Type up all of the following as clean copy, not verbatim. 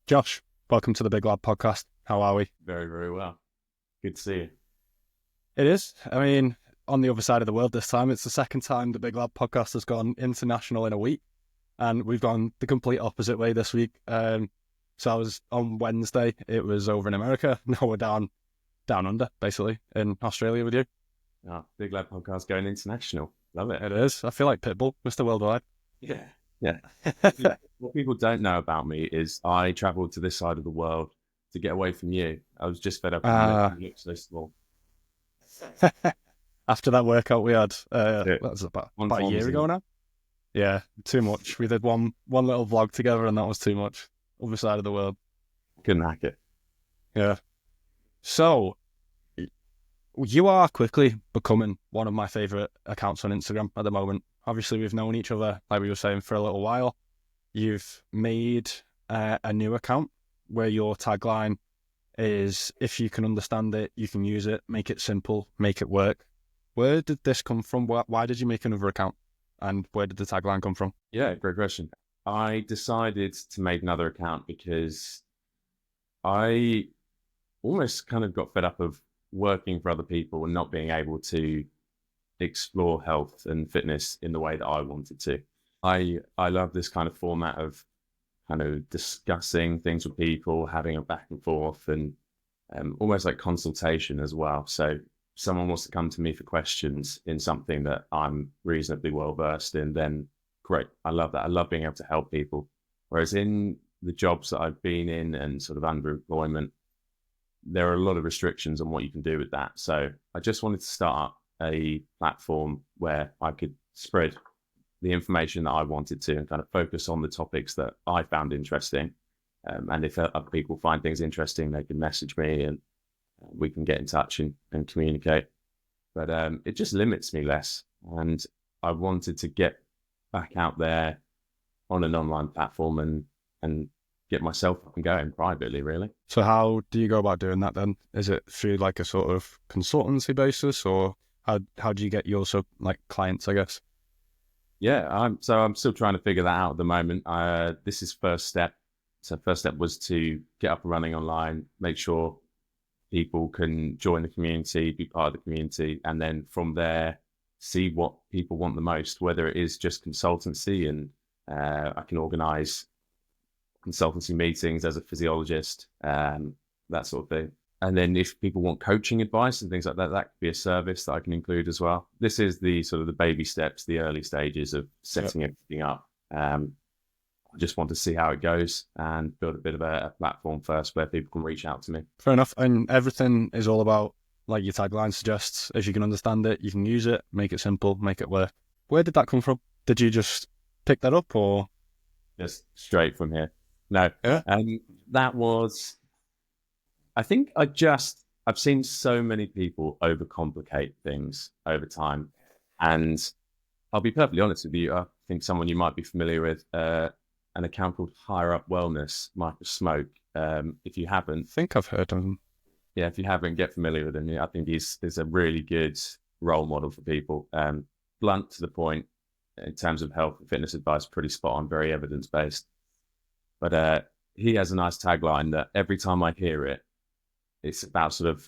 Josh, welcome to the Big Lab podcast. How are we? Very, very well. Good to see you. It is. I mean, on the other side of the world this time. It's the second time the Big Lab podcast has gone international in a week, and we've gone the complete opposite way this week. So I was on Wednesday. It was over in America. Now we're down under, basically, in Australia with you. Big Lab podcast going international. Love it. It is. I feel like Pitbull, Mr. Worldwide. Yeah. Yeah. What people don't know about me is I travelled to this side of the world to get away from you. I was just fed up with you look so small. After that workout we had, Yeah. that was about One a year ago now. Yeah, too much. We did one little vlog together, and that was too much. Other side of the world. Couldn't hack it. Yeah. So, you are quickly becoming one of my favourite accounts on Instagram at the moment. Obviously, we've known each other, like we were saying, for a little while. You've made a new account where your tagline is, if you can understand it, you can use it, make it simple, make it work. Where did this come from? Why did you make another account? And where did the tagline come from? Yeah, great question. I decided to make another account because I almost kind of got fed up of working for other people and not being able to explore health and fitness in the way that I wanted to. I love this kind of format of kind of discussing things with people, having a back and forth, and almost like consultation as well. So someone wants to come to me for questions in something that I'm reasonably well versed in, then great. I love that. I love being able to help people. Whereas in the jobs that I've been in and sort of underemployment, there are a lot of restrictions on what you can do with that. So I just wanted to start a platform where I could spread the information that I wanted to and kind of focus on the topics that I found interesting. And if other people find things interesting, they can message me and we can get in touch and communicate. But it just limits me less. And I wanted to get back out there on an online platform and get myself up and going privately, really. So how do you go about doing that then? Is it through like a sort of consultancy basis, or how do you get your clients, I guess? Yeah, I'm still trying to figure that out at the moment. This is first step. So first step was to get up and running online, make sure people can join the community, be part of the community, and then from there, see what people want the most, whether it is just consultancy and I can organize consultancy meetings as a physiologist, that sort of thing. And then if people want coaching advice and things like that, that could be a service that I can include as well. This is the sort of the baby steps, the early stages of setting everything up. I just want to see how it goes and build a bit of a platform first where people can reach out to me. Fair enough. And everything is all about, like your tagline suggests, if you can understand it, you can use it, make it simple, make it work. Where did that come from? Did you just pick that up, or? Just straight from here. No. Yeah. That was, I think I've seen so many people overcomplicate things over time. And I'll be perfectly honest with you. I think someone you might be familiar with, an account called Higher Up Wellness, Michael Smoke. If you haven't, I think I've heard of him. Yeah, if you haven't, get familiar with him. I think he's a really good role model for people. Blunt to the point in terms of health and fitness advice, pretty spot on, very evidence-based. But he has a nice tagline that every time I hear it, it's about sort of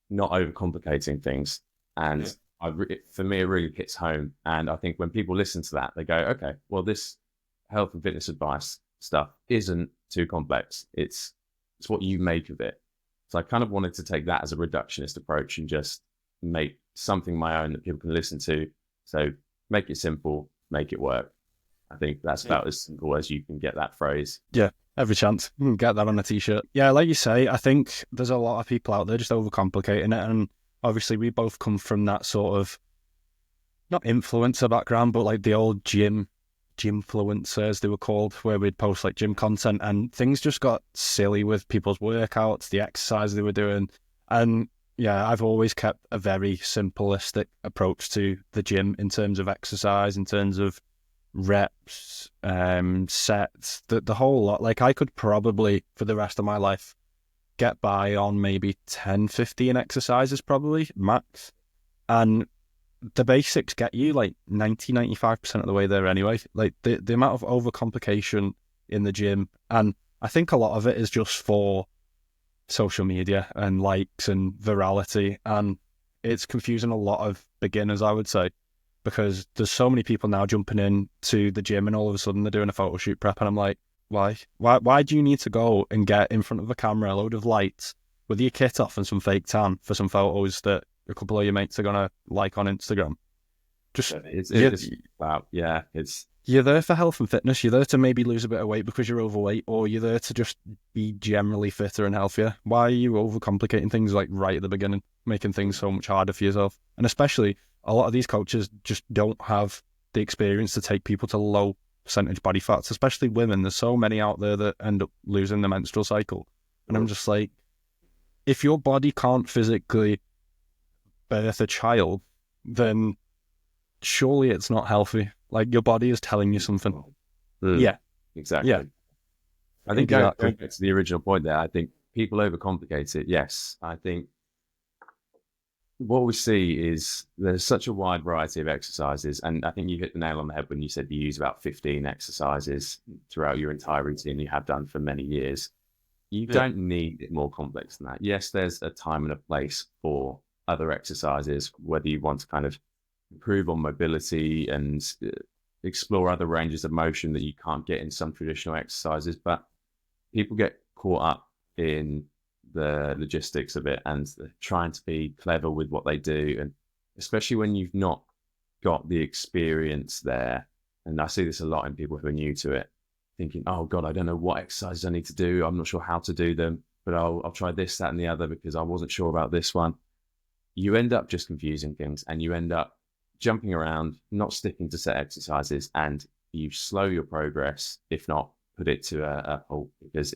not overcomplicating things. And for me, it really hits home. And I think when people listen to that, they go, okay, well, this health and fitness advice stuff isn't too complex. It's what you make of it. So I kind of wanted to take that as a reductionist approach and just make something my own that people can listen to. So make it simple, make it work. I think that's about as simple as you can get that phrase. Yeah, every chance. You can get that on a t-shirt. Yeah, like you say, I think there's a lot of people out there just overcomplicating it. And obviously we both come from that sort of, not influencer background, but like the old gym influencers, they were called, where we'd post like gym content, and things just got silly with people's workouts, the exercise they were doing. And yeah, I've always kept a very simplistic approach to the gym in terms of exercise, in terms of reps, sets, the whole lot. Like I could probably for the rest of my life get by on maybe 10, 15 exercises probably max. And the basics get you like 95% of the way there anyway. Like the amount of overcomplication in the gym, and I think a lot of it is just for social media and likes and virality, and it's confusing a lot of beginners, I would say, because there's so many people now jumping in to the gym and all of a sudden they're doing a photo shoot prep, and I'm like, why do you need to go and get in front of a camera, a load of lights, with your kit off and some fake tan for some photos that a couple of your mates are gonna like on Instagram? Just It's about, yeah, it's you're there for health and fitness. You're there to maybe lose a bit of weight because you're overweight, or you're there to just be generally fitter and healthier. Why are you overcomplicating things like right at the beginning, making things so much harder for yourself? And especially, a lot of these coaches just don't have the experience to take people to low percentage body fats, especially women. There's so many out there that end up losing the menstrual cycle. And I'm just like, if your body can't physically birth a child, then surely it's not healthy. Like, your body is telling you something. Yeah, exactly. yeah. I think Exactly. going back to the original point there, I think people overcomplicate it. Yes, I think what we see is there's such a wide variety of exercises, and I think you hit the nail on the head when you said you use about 15 exercises throughout your entire routine. You have done for many years. You don't need it more complex than that. Yes, there's a time and a place for other exercises, whether you want to kind of improve on mobility and explore other ranges of motion that you can't get in some traditional exercises. But people get caught up in the logistics of it and trying to be clever with what they do. And especially when you've not got the experience there. And I see this a lot in people who are new to it, thinking, oh God, I don't know what exercises I need to do. I'm not sure how to do them, but I'll try this, that, and the other because I wasn't sure about this one. You end up just confusing things and you end up jumping around, not sticking to set exercises, and you slow your progress, if not put it to a halt, because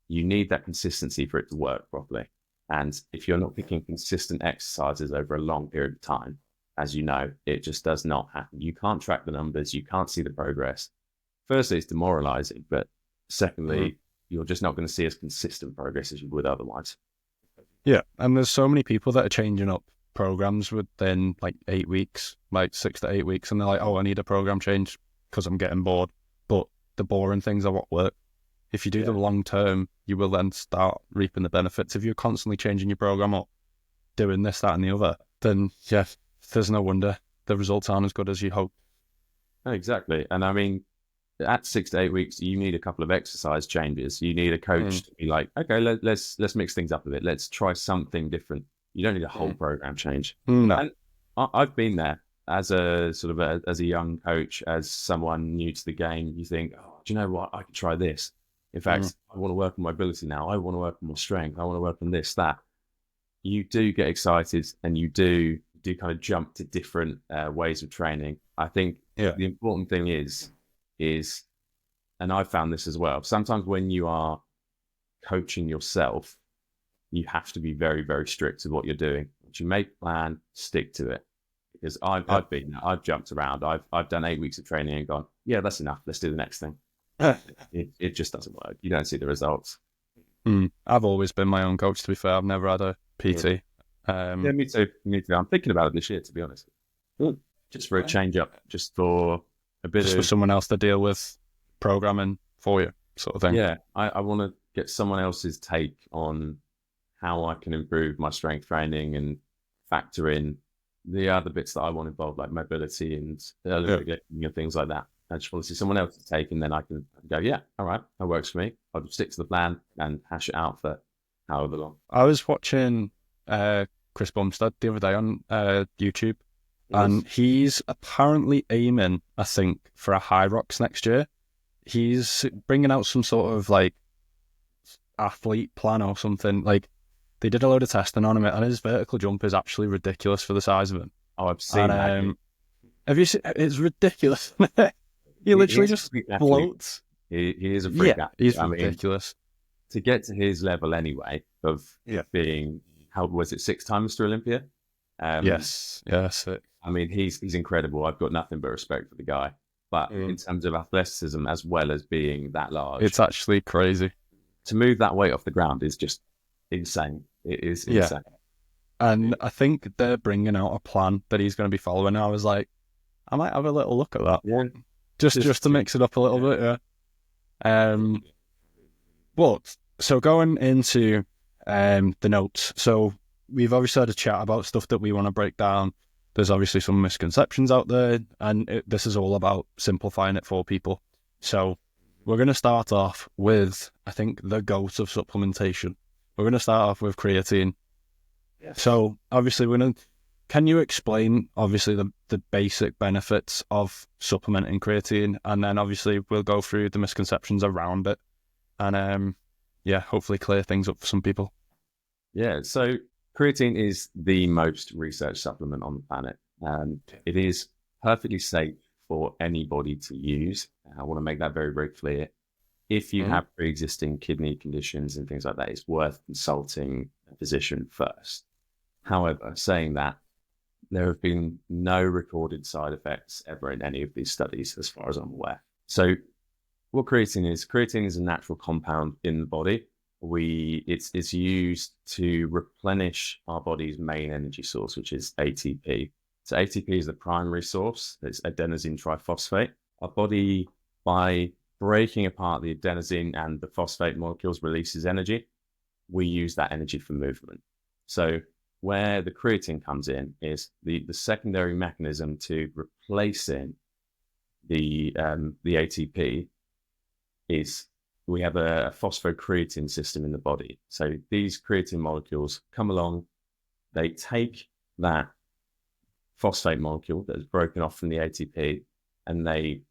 you need that consistency for it to work properly. And if you're not picking consistent exercises over a long period of time, as you know, it just does not happen. You can't track the numbers, you can't see the progress. Firstly, it's demoralizing, but secondly, you're just not going to see as consistent progress as you would otherwise. Yeah, and there's so many people that are changing up programs within like 8 weeks, like 6 to 8 weeks, and they're like, oh, I need a program change because I'm getting bored. But the boring things are what work. If you do them long term, you will then start reaping the benefits. If you're constantly changing your program up, doing this, that, and the other, then yeah, there's no wonder the results aren't as good as you hope. Exactly. And I mean, at 6 to 8 weeks, you need a couple of exercise changes. You need a coach to be like, okay, let's mix things up a bit. Let's try something different. You don't need a whole program change. No. And I've been there as a sort of as a young coach, as someone new to the game. You think, oh, do you know what? I could try this. In fact, I want to work on mobility now. I want to work on more strength. I want to work on this, that. You do get excited and you do kind of jump to different ways of training. I think the important thing is, and I've found this as well, sometimes when you are coaching yourself, you have to be very, very strict with what you're doing. Once you make a plan, stick to it. Because I've jumped around. I've done 8 weeks of training and gone, yeah, that's enough. Let's do the next thing. It just doesn't work. You don't see the results. I've always been my own coach, to be fair. I've never had a PT. Yeah, me too. I'm thinking about it this year, to be honest. Just for a change up, just for a bit for someone else to deal with programming for you, sort of thing. Yeah, I want to get someone else's take on how I can improve my strength training and factor in the other bits that I want involved, like mobility and and things like that. I just want to see someone else's take, and then I can go, yeah, all right, that works for me. I'll just stick to the plan and hash it out for however long. I was watching Chris Bumstead the other day on YouTube, and he's apparently aiming, I think, for a High Rocks next year. He's bringing out some sort of like athlete plan or something. Like, they did a load of testing on him, and his vertical jump is actually ridiculous for the size of him. Oh, I've seen that. Have you seen? It's ridiculous. He literally just floats. He is a freak athlete. He's ridiculous. To get to his level anyway, of being, how was it, 6 times Mr. Olympia? Yes. I mean, he's incredible. I've got nothing but respect for the guy. But in terms of athleticism, as well as being that large, it's actually crazy. To move that weight off the ground is just insane. It is insane. And I think they're bringing out a plan that he's going to be following. I was like, I might have a little look at that. Yeah. Just to mix it up a little bit, But so going into the notes, so we've obviously had a chat about stuff that we want to break down. There's obviously some misconceptions out there, and this is all about simplifying it for people. So we're going to start off with, I think, the goat of supplementation. We're going to start off with creatine. Yes. So obviously, can you explain obviously the basic benefits of supplementing creatine, and then obviously we'll go through the misconceptions around it, and hopefully clear things up for some people. Yeah, so creatine is the most researched supplement on the planet. It is perfectly safe for anybody to use. I want to make that very, very clear. If you have pre-existing kidney conditions and things like that, it's worth consulting a physician first. However, saying that, there have been no recorded side effects ever in any of these studies, as far as I'm aware. So what creatine is a natural compound in the body. It's used to replenish our body's main energy source, which is ATP. So ATP is the primary source. It's adenosine triphosphate. Our body, by breaking apart the adenosine and the phosphate molecules, releases energy. We use that energy for movement. So where the creatine comes in is the secondary mechanism to replacing the ATP is we have a phosphocreatine system in the body. So these creatine molecules come along, they take that phosphate molecule that is broken off from the ATP, and they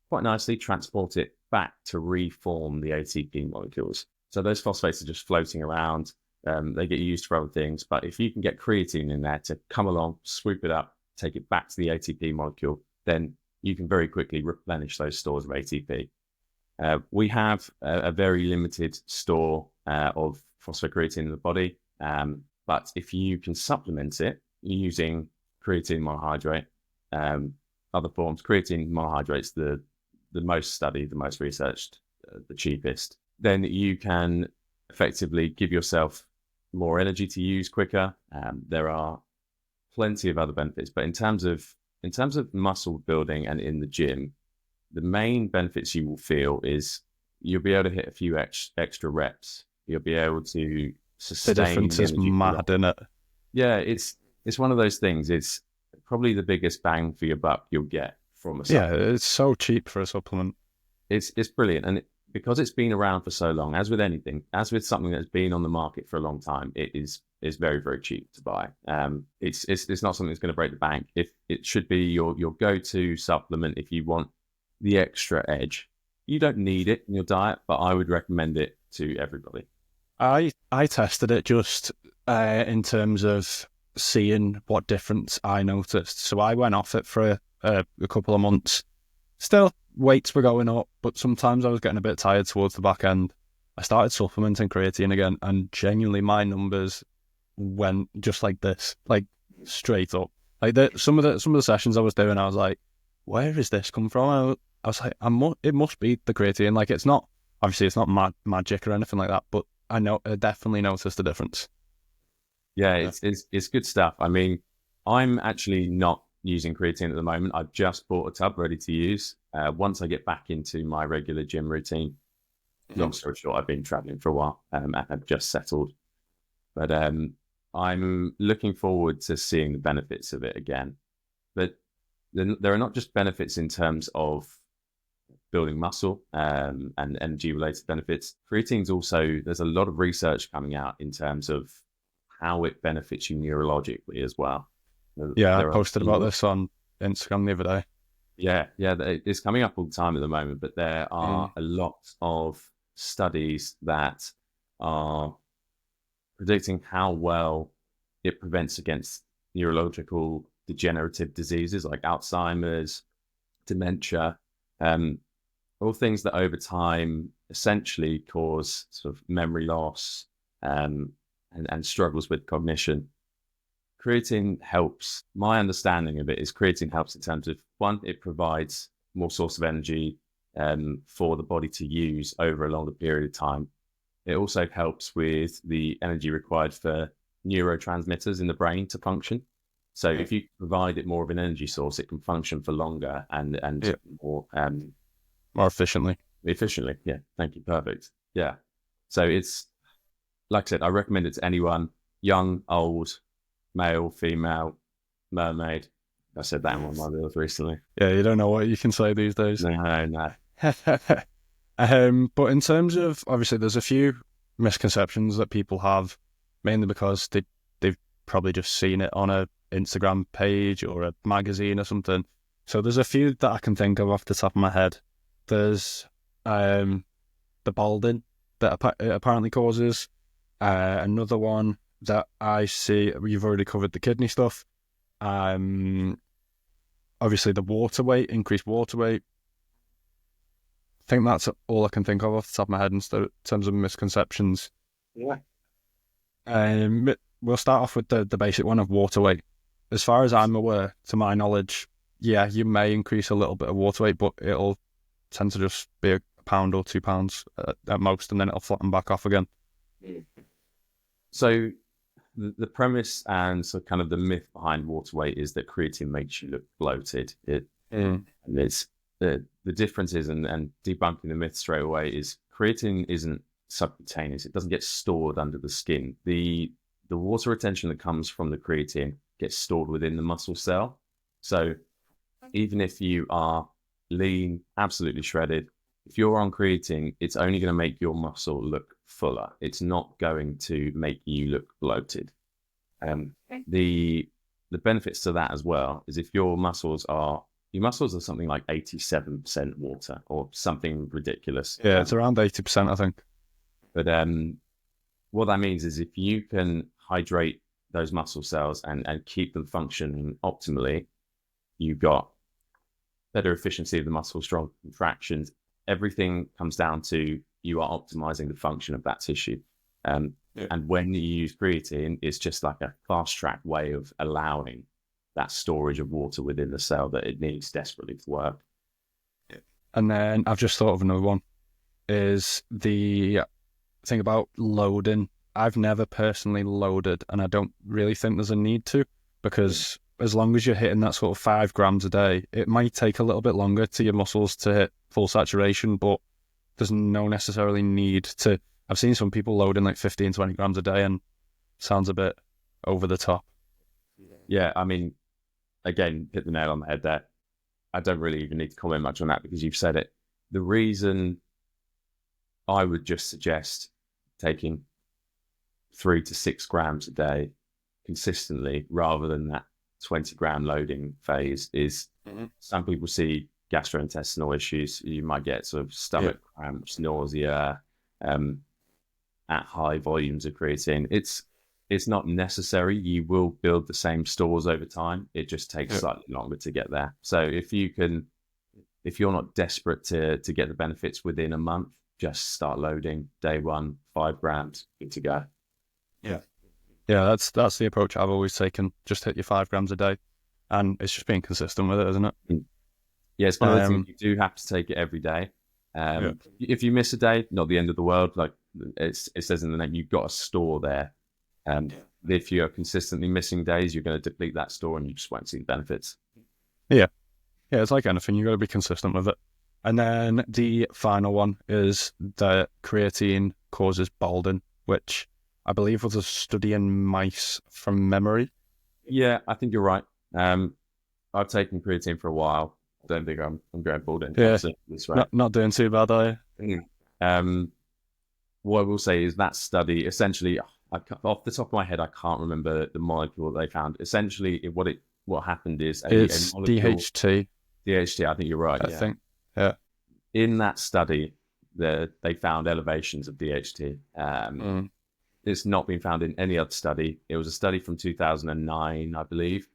quite nicely transport it back to reform the ATP molecules. So those phosphates are just floating around. They get used for other things, but if you can get creatine in there to come along, swoop it up, take it back to the ATP molecule, then you can very quickly replenish those stores of ATP. We have a very limited store of phosphocreatine in the body, but if you can supplement it using creatine monohydrate, other forms, creatine monohydrate's the most studied, the most researched, the cheapest, then you can effectively give yourself more energy to use quicker. There are plenty of other benefits, but in terms of muscle building and in the gym, the main benefits you will feel is you'll be able to hit a few extra reps. You'll be able to sustain The difference is mad, isn't it? Yeah, it's one of those things. It's probably the biggest bang for your buck you'll get from a supplement. Yeah, it's so cheap for a supplement. It's brilliant, and because it's been around for so long, as with anything, as with something that's been on the market for a long time, it is very, very cheap to buy. It's not something that's going to break the bank. If it should be your go-to supplement if you want the extra edge. You don't need it in your diet, but I would recommend it to everybody. I tested it just in terms of seeing what difference I noticed. So I went off it for a couple of months. Still, weights were going up, but sometimes I was getting a bit tired towards the back end. I started supplementing creatine again, and genuinely my numbers went just like this, like straight up. Like some of the sessions I was doing, I was like, where is this come from? I was like, it must be the creatine. Like, it's not, obviously it's not magic or anything like that, but I definitely noticed the difference. Yeah, it's good stuff. I mean, I'm actually not using creatine at the moment. I've just bought a tub ready to use. Once I get back into my regular gym routine, long story short, I've been traveling for a while and have just settled. But I'm looking forward to seeing the benefits of it again. But there are not just benefits in terms of building muscle and energy related benefits. Creatine's also, there's a lot of research coming out in terms of how it benefits you neurologically as well. Yeah, I posted about this on Instagram the other day. Yeah, it's coming up all the time at the moment, but there are a lot of studies that are predicting how well it prevents against neurological degenerative diseases like Alzheimer's, dementia, all things that over time essentially cause sort of memory loss and struggles with cognition. Creatine helps. My understanding of it is creatine helps in terms of, one, it provides more source of energy for the body to use over a longer period of time. It also helps with the energy required for neurotransmitters in the brain to function. So if you provide it more of an energy source, it can function for longer and more more efficiently. Efficiently, yeah. Thank you. Perfect. Yeah. So it's, like I said, I recommend it to anyone, young, old, male, female, mermaid. I said that in one of my videos recently. Yeah, you don't know what you can say these days. No. But in terms of, obviously, there's a few misconceptions that people have, mainly because they've probably just seen it on a Instagram page or a magazine or something. So there's a few that I can think of off the top of my head. There's the balding that it apparently causes. Another one that I see, you've already covered the kidney stuff. Obviously the water weight, increased water weight. I think that's all I can think of off the top of my head in terms of misconceptions. Yeah. We'll start off with the basic one of water weight. As far as I'm aware, to my knowledge, yeah, you may increase a little bit of water weight, but it'll tend to just be a pound or 2 pounds at most, and then it'll flatten back off again. So the premise and so kind of the myth behind water weight is that creatine makes you look bloated. And it's the difference is, and debunking the myth straight away, is creatine isn't subcutaneous. It doesn't get stored under the skin. The water retention that comes from the creatine gets stored within the muscle cell. So even if you are lean, absolutely shredded, if you're on creatine, it's only going to make your muscle look fuller. It's not going to make you look bloated. The benefits to that as well is if your muscles are something like 87% water or something ridiculous. Yeah, it's around 80%, I think. But what that means is if you can hydrate those muscle cells and keep them functioning optimally, you've got better efficiency of the muscle, strong contractions. Everything comes down to you are optimizing the function of that tissue. And when you use creatine, it's just like a fast track way of allowing that storage of water within the cell that it needs desperately to work. And then I've just thought of another one, is the thing about loading. I've never personally loaded, and I don't really think there's a need to, because as long as you're hitting that sort of 5 grams a day, it might take a little bit longer to your muscles to hit full saturation, but there's no necessarily need to. I've seen some people loading like 15, 20 grams a day, and sounds a bit over the top. Yeah, I mean, again, hit the nail on the head there. I don't really even need to comment much on that because you've said it. The reason I would just suggest taking 3 to 6 grams a day consistently rather than that 20-gram loading phase is some people see gastrointestinal issues. You might get sort of stomach cramps, nausea, at high volumes of creatine. It's not necessary. You will build the same stores over time. It just takes slightly longer to get there. So if you're not desperate to get the benefits within a month, just start loading day 1, 5 grams, good to go. Yeah, that's the approach I've always taken. Just hit your 5 grams a day, and it's just being consistent with it, isn't it? Yeah, it's one of those things you do have to take it every day. If you miss a day, not the end of the world. Like it says in the name, you've got a store there. If you're consistently missing days, you're going to deplete that store and you just won't see the benefits. Yeah, it's like anything. You've got to be consistent with it. And then the final one is that creatine causes balding, which I believe was a study in mice from memory. Yeah, I think you're right. I've taken creatine for a while. Don't think I'm going balding. Yeah, this way. Not doing too bad, are you? What I will say is that study, essentially, off the top of my head, I can't remember the molecule that they found. Essentially, what happened is it's DHT. DHT, I think you're right. I think, yeah. In that study, they found elevations of DHT. It's not been found in any other study. It was a study from 2009, I believe.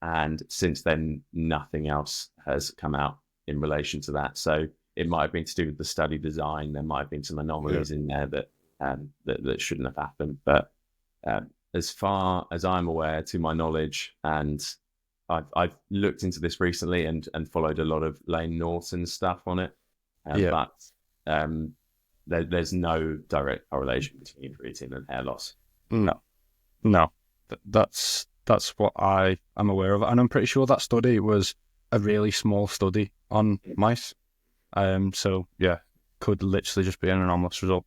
And since then, nothing else has come out in relation to that. So it might have been to do with the study design. There might have been some anomalies in there that shouldn't have happened. But as far as I'm aware, to my knowledge, and I've looked into this recently and followed a lot of Lane Norton stuff on it. But there's no direct correlation between creatine and hair loss. No. That's what I am aware of. And I'm pretty sure that study was a really small study on mice. So, yeah, could literally just be an anomalous result.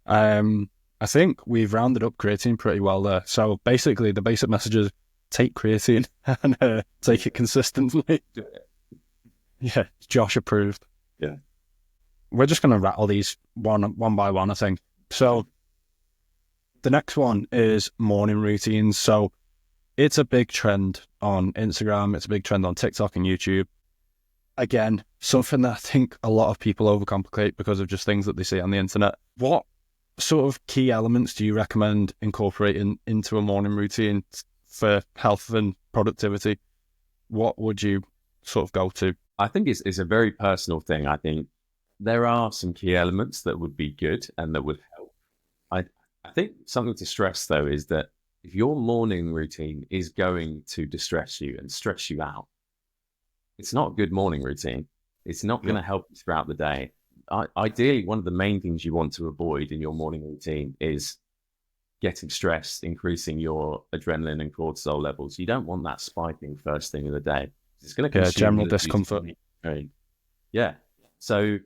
I think we've rounded up creatine pretty well there. So basically, the basic message is take creatine and take it consistently. Yeah, Josh approved. Yeah. We're just going to rattle these one by one, I think. So the next one is morning routines. So it's a big trend on Instagram. It's a big trend on TikTok and YouTube. Again, something that I think a lot of people overcomplicate because of just things that they see on the internet. What sort of key elements do you recommend incorporating into a morning routine for health and productivity? What would you sort of go to? I think it's a very personal thing. I think there are some key elements that would be good and that would help. I think something to stress, though, is that if your morning routine is going to distress you and stress you out, it's not a good morning routine. It's not going to help you throughout the day. Ideally, one of the main things you want to avoid in your morning routine is getting stressed, increasing your adrenaline and cortisol levels. You don't want that spiking first thing of the day. It's going to consume general discomfort. Yeah. So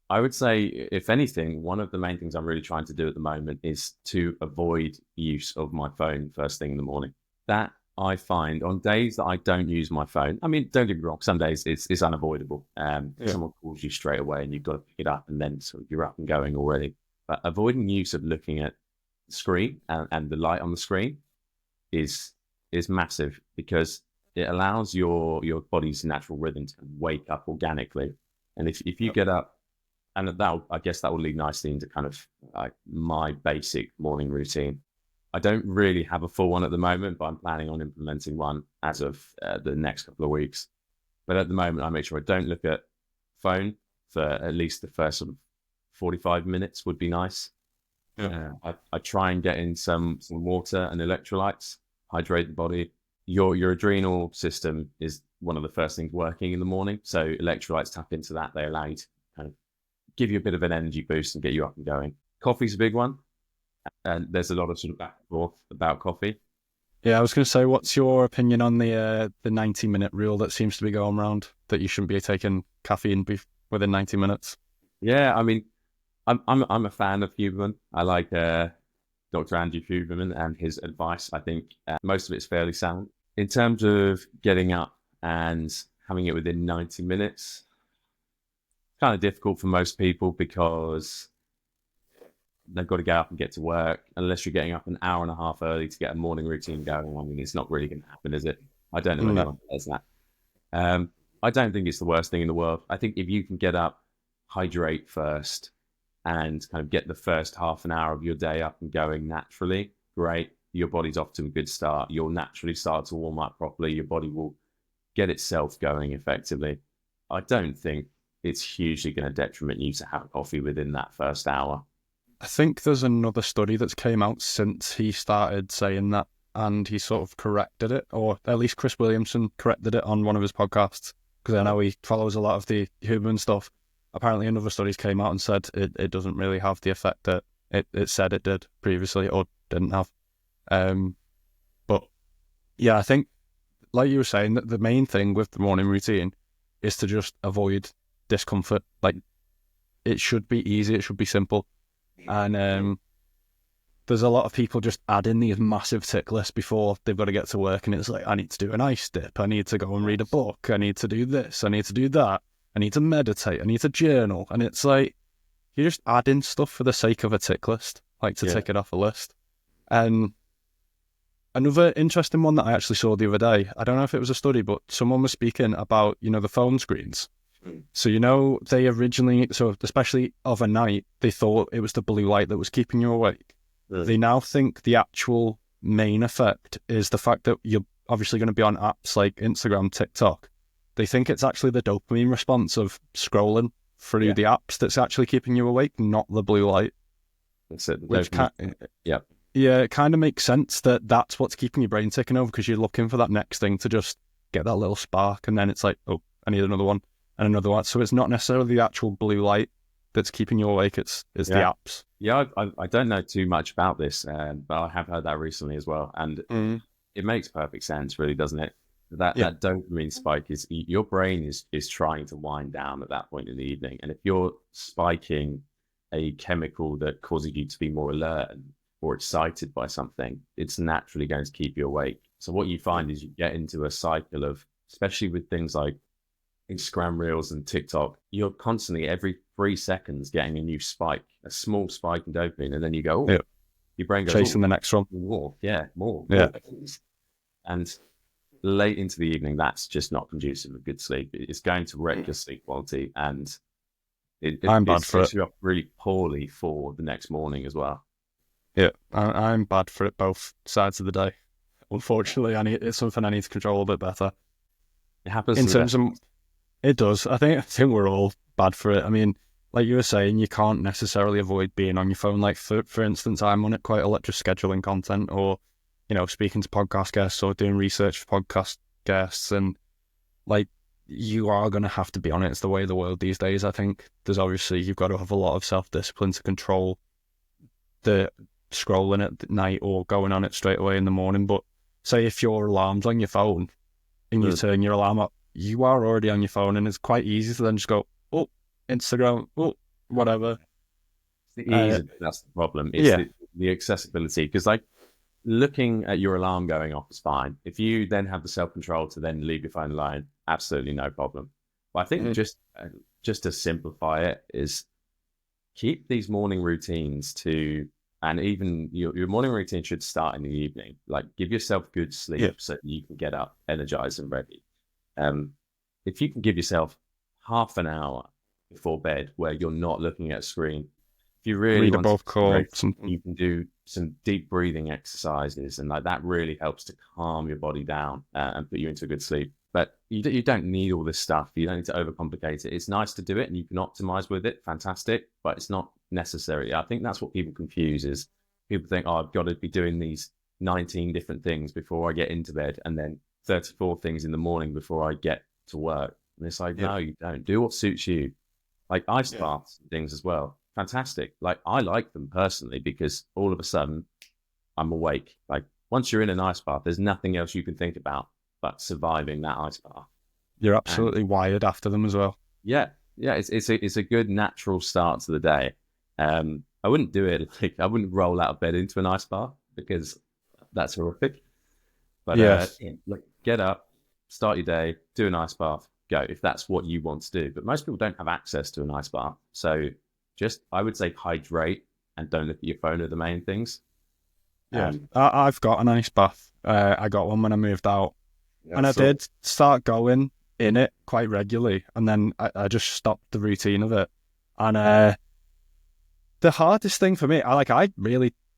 I would say, if anything, one of the main things I'm really trying to do at the moment is to avoid use of my phone first thing in the morning. That I find on days that I don't use my phone. I mean, don't get me wrong, some days it's unavoidable. Someone calls you straight away and you've got to pick it up and then sort of you're up and going already. But avoiding use of looking at the screen and the light on the screen is massive, because it allows your body's natural rhythm to wake up organically. And if you get up, and I guess that will lead nicely into kind of like my basic morning routine. I don't really have a full one at the moment, but I'm planning on implementing one as of the next couple of weeks. But at the moment, I make sure I don't look at phone for at least the first sort of 45 minutes would be nice. Yeah. I try and get in some water and electrolytes, hydrate the body. Your adrenal system is one of the first things working in the morning. So electrolytes tap into that. They allow you to kind of give you a bit of an energy boost and get you up and going. Coffee's a big one. And there's a lot of sort of back and forth about coffee. Yeah, I was going to say, what's your opinion on the 90-minute rule that seems to be going around, that you shouldn't be taking caffeine within 90 minutes? Yeah, I mean, I'm a fan of Huberman. I like Dr. Andrew Huberman and his advice. I think most of it's fairly sound. In terms of getting up and having it within 90 minutes, kind of difficult for most people because they've got to get up and get to work. Unless you're getting up an hour and a half early to get a morning routine going, I mean, it's not really going to happen, is it? I don't know anyone that does that. I don't think it's the worst thing in the world. I think if you can get up, hydrate first, and kind of get the first half an hour of your day up and going naturally, great. Your body's off to a good start. You'll naturally start to warm up properly. Your body will get itself going effectively. I don't think it's hugely going to detriment you to have coffee within that first hour. I think there's another study that's came out since he started saying that, and he sort of corrected it, or at least Chris Williamson corrected it on one of his podcasts, because I know he follows a lot of the human stuff. Apparently another studies came out and said it doesn't really have the effect that it said it did previously or didn't have. But yeah, I think, like you were saying, that the main thing with the morning routine is to just avoid discomfort. Like, it should be easy, it should be simple. And there's a lot of people just add in these massive tick lists before they've got to get to work, and it's like, I need to do an ice dip, I need to go and read a book, I need to do this, I need to do that, I need to meditate, I need to journal. And it's like, you're just adding stuff for the sake of a tick list, like to tick it off a list. And another interesting one that I actually saw the other day, I don't know if it was a study, but someone was speaking about, the phone screens. So, they originally, especially overnight, they thought it was the blue light that was keeping you awake. They now think the actual main effect is the fact that you're obviously going to be on apps like Instagram, TikTok. They think it's actually the dopamine response of scrolling through the apps that's actually keeping you awake, not the blue light. That's it. Yeah, it kind of makes sense that that's what's keeping your brain ticking over, because you're looking for that next thing to just get that little spark, and then it's like, oh, I need another one and another one. So it's not necessarily the actual blue light that's keeping you awake, it's the apps. Yeah, I don't know too much about this, but I have heard that recently as well. And it makes perfect sense, really, doesn't it? That dopamine spike is, your brain is trying to wind down at that point in the evening. And if you're spiking a chemical that causes you to be more alert or excited by something, it's naturally going to keep you awake. So what you find is you get into a cycle of, especially with things like Instagram Reels and TikTok, you're constantly every 3 seconds getting a new spike, a small spike in dopamine, and then you go, oh, your brain goes, chasing the next one. More, more. And late into the evening, that's just not conducive of good sleep. It's going to wreck your sleep quality, and I'm bad for it. You up really poorly for the next morning as well. Yeah, I'm bad for it both sides of the day. Unfortunately, it's something I need to control a bit better. It happens in terms of it does. I think we're all bad for it. I mean, like you were saying, you can't necessarily avoid being on your phone. Like for instance, I'm on it quite a lot, just scheduling content or, speaking to podcast guests or doing research for podcast guests, and like you are going to have to be on it. It's the way of the world these days. I think there's obviously you've got to have a lot of self-discipline to control the scrolling at night or going on it straight away in the morning. But say if your alarm's on your phone and you turn your alarm up, you are already on your phone, and it's quite easy to then just go, oh, Instagram, oh, whatever. It's the ease. That's the problem. It's the accessibility. Because like looking at your alarm going off is fine. If you then have the self-control to then leave your phone alone, absolutely no problem. But I think just to simplify it is keep these morning routines and even your morning routine should start in the evening. Like give yourself good sleep so that you can get up energized and ready. If you can give yourself half an hour before bed where you're not looking at a screen, if you really want to, you can do some deep breathing exercises, and like that really helps to calm your body down and put you into a good sleep. But you don't need all this stuff. You don't need to overcomplicate it. It's nice to do it and you can optimize with it. Fantastic. But it's not necessary. I think that's what people confuse is people think, oh, I've got to be doing these 19 different things before I get into bed and then 34 things in the morning before I get to work. And it's like, no, you don't. Do what suits you. Like ice baths and things as well. Fantastic. Like I like them personally because all of a sudden I'm awake. Like once you're in an ice bath, there's nothing else you can think about but surviving that ice bath. You're absolutely wired after them as well. Yeah. It's a good natural start to the day. I wouldn't do it. Like I wouldn't roll out of bed into an ice bath because that's horrific. But like get up, start your day, do an ice bath, go if that's what you want to do. But most people don't have access to an ice bath, so just I would say hydrate and don't look at your phone are the main things. I've got an ice bath. I got one when I moved out, and I did start going in it quite regularly, and then I just stopped the routine of it. And the hardest thing for me,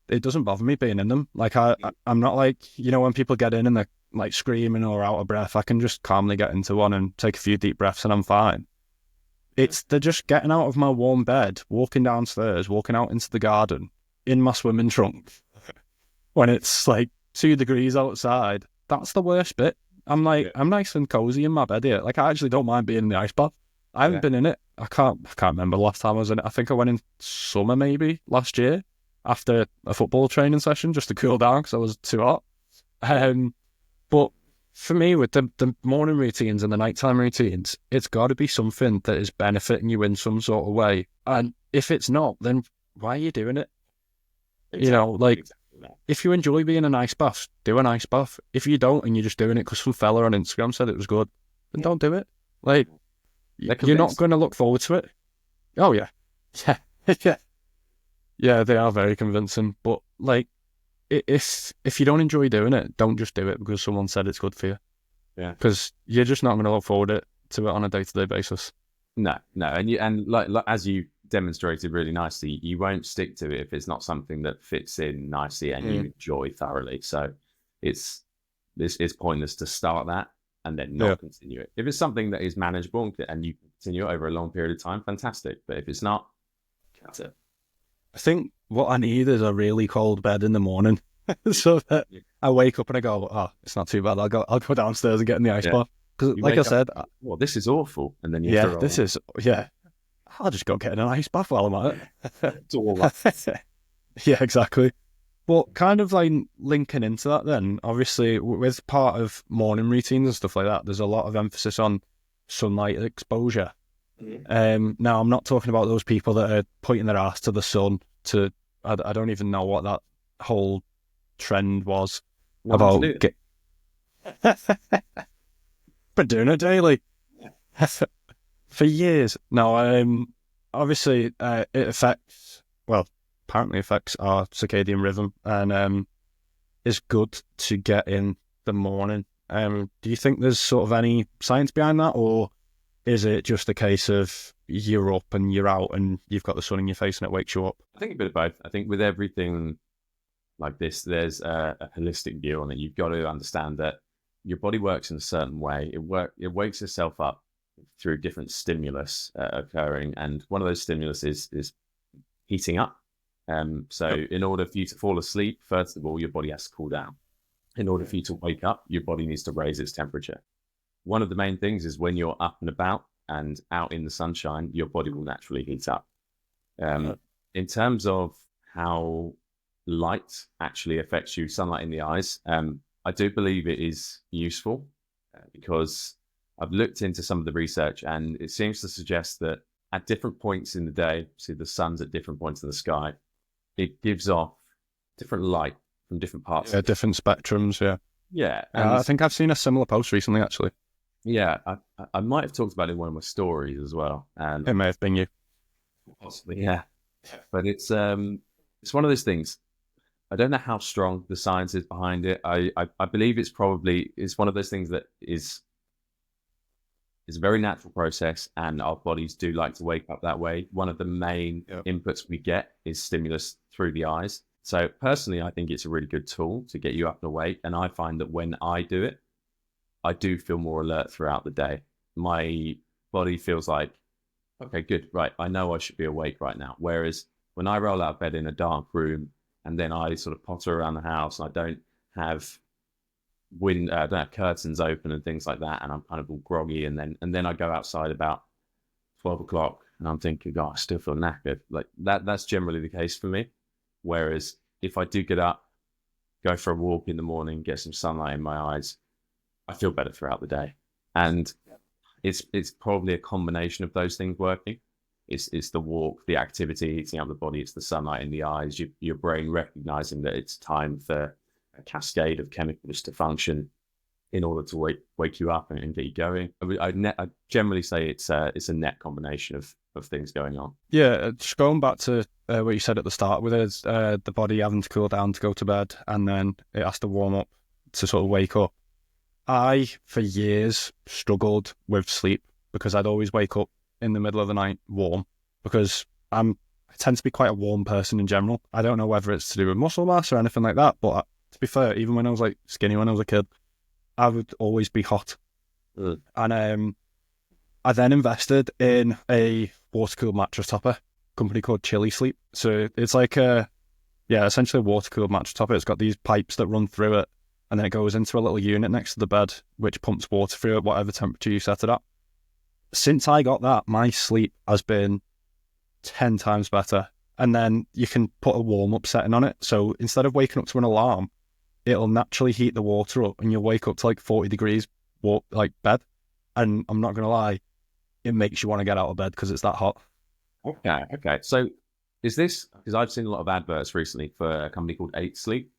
it doesn't bother me being in them. Like I'm not like, when people get in and they're like screaming or out of breath, I can just calmly get into one and take a few deep breaths and I'm fine. It's the just getting out of my warm bed, walking downstairs, walking out into the garden in my swimming trunk when it's like 2 degrees outside. That's the worst bit. I'm like, I'm nice and cozy in my bed here. Like I actually don't mind being in the ice bath. I haven't been in it. I can't remember the last time I was in it. I think I went in summer maybe last year after a football training session just to cool down because I was too hot. But for me, with the morning routines and the nighttime routines, it's got to be something that is benefiting you in some sort of way. And if it's not, then why are you doing it? Exactly. If you enjoy being in an ice bath, do an ice bath. If you don't and you're just doing it because some fella on Instagram said it was good, then don't do it. Like, you're not going to look forward to it. Oh, yeah. Yeah, they are very convincing. But, like, if you don't enjoy doing it, don't just do it because someone said it's good for you. Yeah. Because you're just not going to look forward to it on a day-to-day basis. No. And like as you demonstrated really nicely, you won't stick to it if it's not something that fits in nicely and you enjoy thoroughly. So it's pointless to start that and then not continue it. If it's something that is manageable and you continue it over a long period of time, fantastic. But if it's not, that's it. I think what I need is a really cold bed in the morning, so that I wake up and I go, "Oh, it's not too bad. I'll go downstairs and get in the ice bath." Because, like I said, well, this is awful, and then I'll just go get in an ice bath while I'm at it. It's all that. Yeah, exactly. But kind of like linking into that, then obviously with part of morning routines and stuff like that, there's a lot of emphasis on sunlight exposure. Now, I'm not talking about those people that are pointing their ass to the sun to, I don't even know what that whole trend was Why don't you about do it? been doing it daily for years. Now, obviously, it affects, well, apparently affects our circadian rhythm, and it's good to get in the morning. Do you think there's sort of any science behind that, or is it just a case of you're up and you're out and you've got the sun in your face and it wakes you up? I think a bit of both. I think with everything like this, there's a holistic view on it. You've got to understand that your body works in a certain way. It wakes itself up through different stimulus occurring, and one of those stimulus is heating up. So in order for you to fall asleep, first of all, your body has to cool down. In order for you to wake up, your body needs to raise its temperature. One of the main things is when you're up and about and out in the sunshine, your body will naturally heat up. In terms of how light actually affects you, sunlight in the eyes, I do believe it is useful because I've looked into some of the research and it seems to suggest that at different points in the day, see the sun's at different points in the sky, it gives off different light from different parts. Yeah, different spectrums. Yeah, Yeah, I think I've seen a similar post recently. Actually, yeah, I might have talked about it in one of my stories as well, and it may have been you. possibly yeah, but it's one of those things. I don't know how strong the science is behind it. I believe it's one of those things that is a very natural process, and our bodies do like to wake up that way. One of the main inputs we get is stimulus through the eyes. So personally, I think it's a really good tool to get you up and awake. And I find that when I do it, I do feel more alert throughout the day. My body feels like, okay, good, right, I know I should be awake right now. Whereas when I roll out of bed in a dark room and then I sort of potter around the house and I don't have don't have curtains open and things like that, and I'm kind of all groggy, and then I go outside about 12 o'clock and I'm thinking, oh, I still feel knackered. Like that's generally the case for me. Whereas if I do get up, go for a walk in the morning, get some sunlight in my eyes, I feel better throughout the day. And it's probably a combination of those things working. It's the walk, the activity, heating up the body, it's the sunlight in the eyes, your brain recognizing that it's time for a cascade of chemicals to function in order to wake you up and get you going. I generally say it's a net combination of things going on. Yeah, just going back to what you said at the start with it, the body having to cool down to go to bed and then it has to warm up to sort of wake up. I, for years, struggled with sleep because I'd always wake up in the middle of the night warm because I tend to be quite a warm person in general. I don't know whether it's to do with muscle mass or anything like that, but to be fair, even when I was like skinny when I was a kid, I would always be hot. And I then invested in a water-cooled mattress topper, company called Chili Sleep. So it's like essentially a water-cooled mattress topper. It's got these pipes that run through it, and then it goes into a little unit next to the bed, which pumps water through at whatever temperature you set it at. Since I got that, my sleep has been 10 times better. And then you can put a warm-up setting on it. So instead of waking up to an alarm, it'll naturally heat the water up, and you'll wake up to like 40 degrees, like bed. And I'm not going to lie, it makes you want to get out of bed because it's that hot. Okay. So is this, because I've seen a lot of adverts recently for a company called 8 Sleep.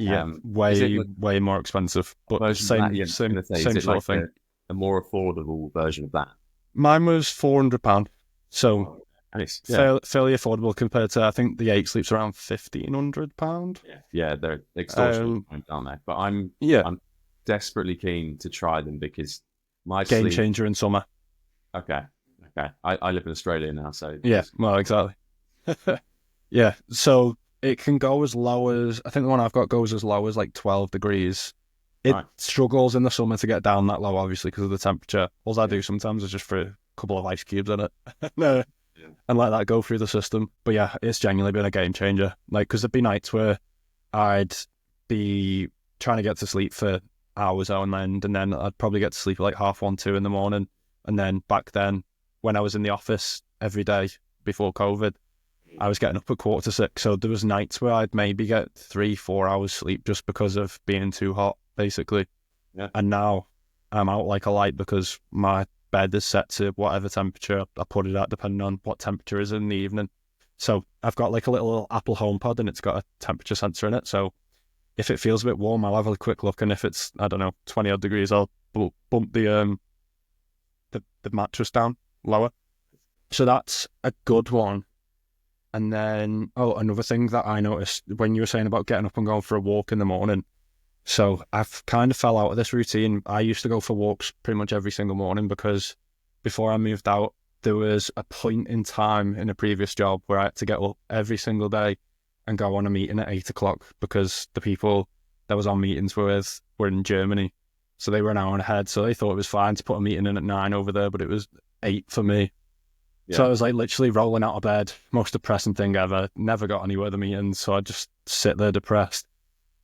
Yeah, way more expensive, but same sort of thing. A more affordable version of that. Mine was £400, so nice. fairly affordable compared to, I think the 8 Sleep's around £1,500. Yeah, they're extortionate, aren't they? But I'm desperately keen to try them because my game changer in summer. Okay. I live in Australia now, so yeah, well, exactly. Yeah, so it can go as low as, I think the one I've got goes as low as like 12 degrees. It struggles in the summer to get down that low, obviously, because of the temperature. All I do sometimes is just throw a couple of ice cubes in it and let that go through the system. But yeah, it's genuinely been a game changer. Like, because there'd be nights where I'd be trying to get to sleep for hours on end, and then I'd probably get to sleep at like 1:30, 2 in the morning. And then back then, when I was in the office every day before COVID, I was getting up at 5:45. So there was nights where I'd maybe get 3-4 hours sleep just because of being too hot, basically. Yeah. And now I'm out like a light because my bed is set to whatever temperature I put it at, depending on what temperature is in the evening. So I've got like a little Apple HomePod, and it's got a temperature sensor in it. So if it feels a bit warm, I'll have a quick look, and if it's, I don't know, 20 odd degrees, I'll bump the mattress down lower. So that's a good one. And then, another thing that I noticed when you were saying about getting up and going for a walk in the morning. So I've kind of fell out of this routine. I used to go for walks pretty much every single morning, because before I moved out, there was a point in time in a previous job where I had to get up every single day and go on a meeting at 8 o'clock, because the people that I was on meetings with were in Germany. So they were an hour ahead. So they thought it was fine to put a meeting in at 9 over there, but it was 8 for me. Yeah. So I was like literally rolling out of bed, most depressing thing ever. Never got anywhere at the meetings, so I'd just sit there depressed.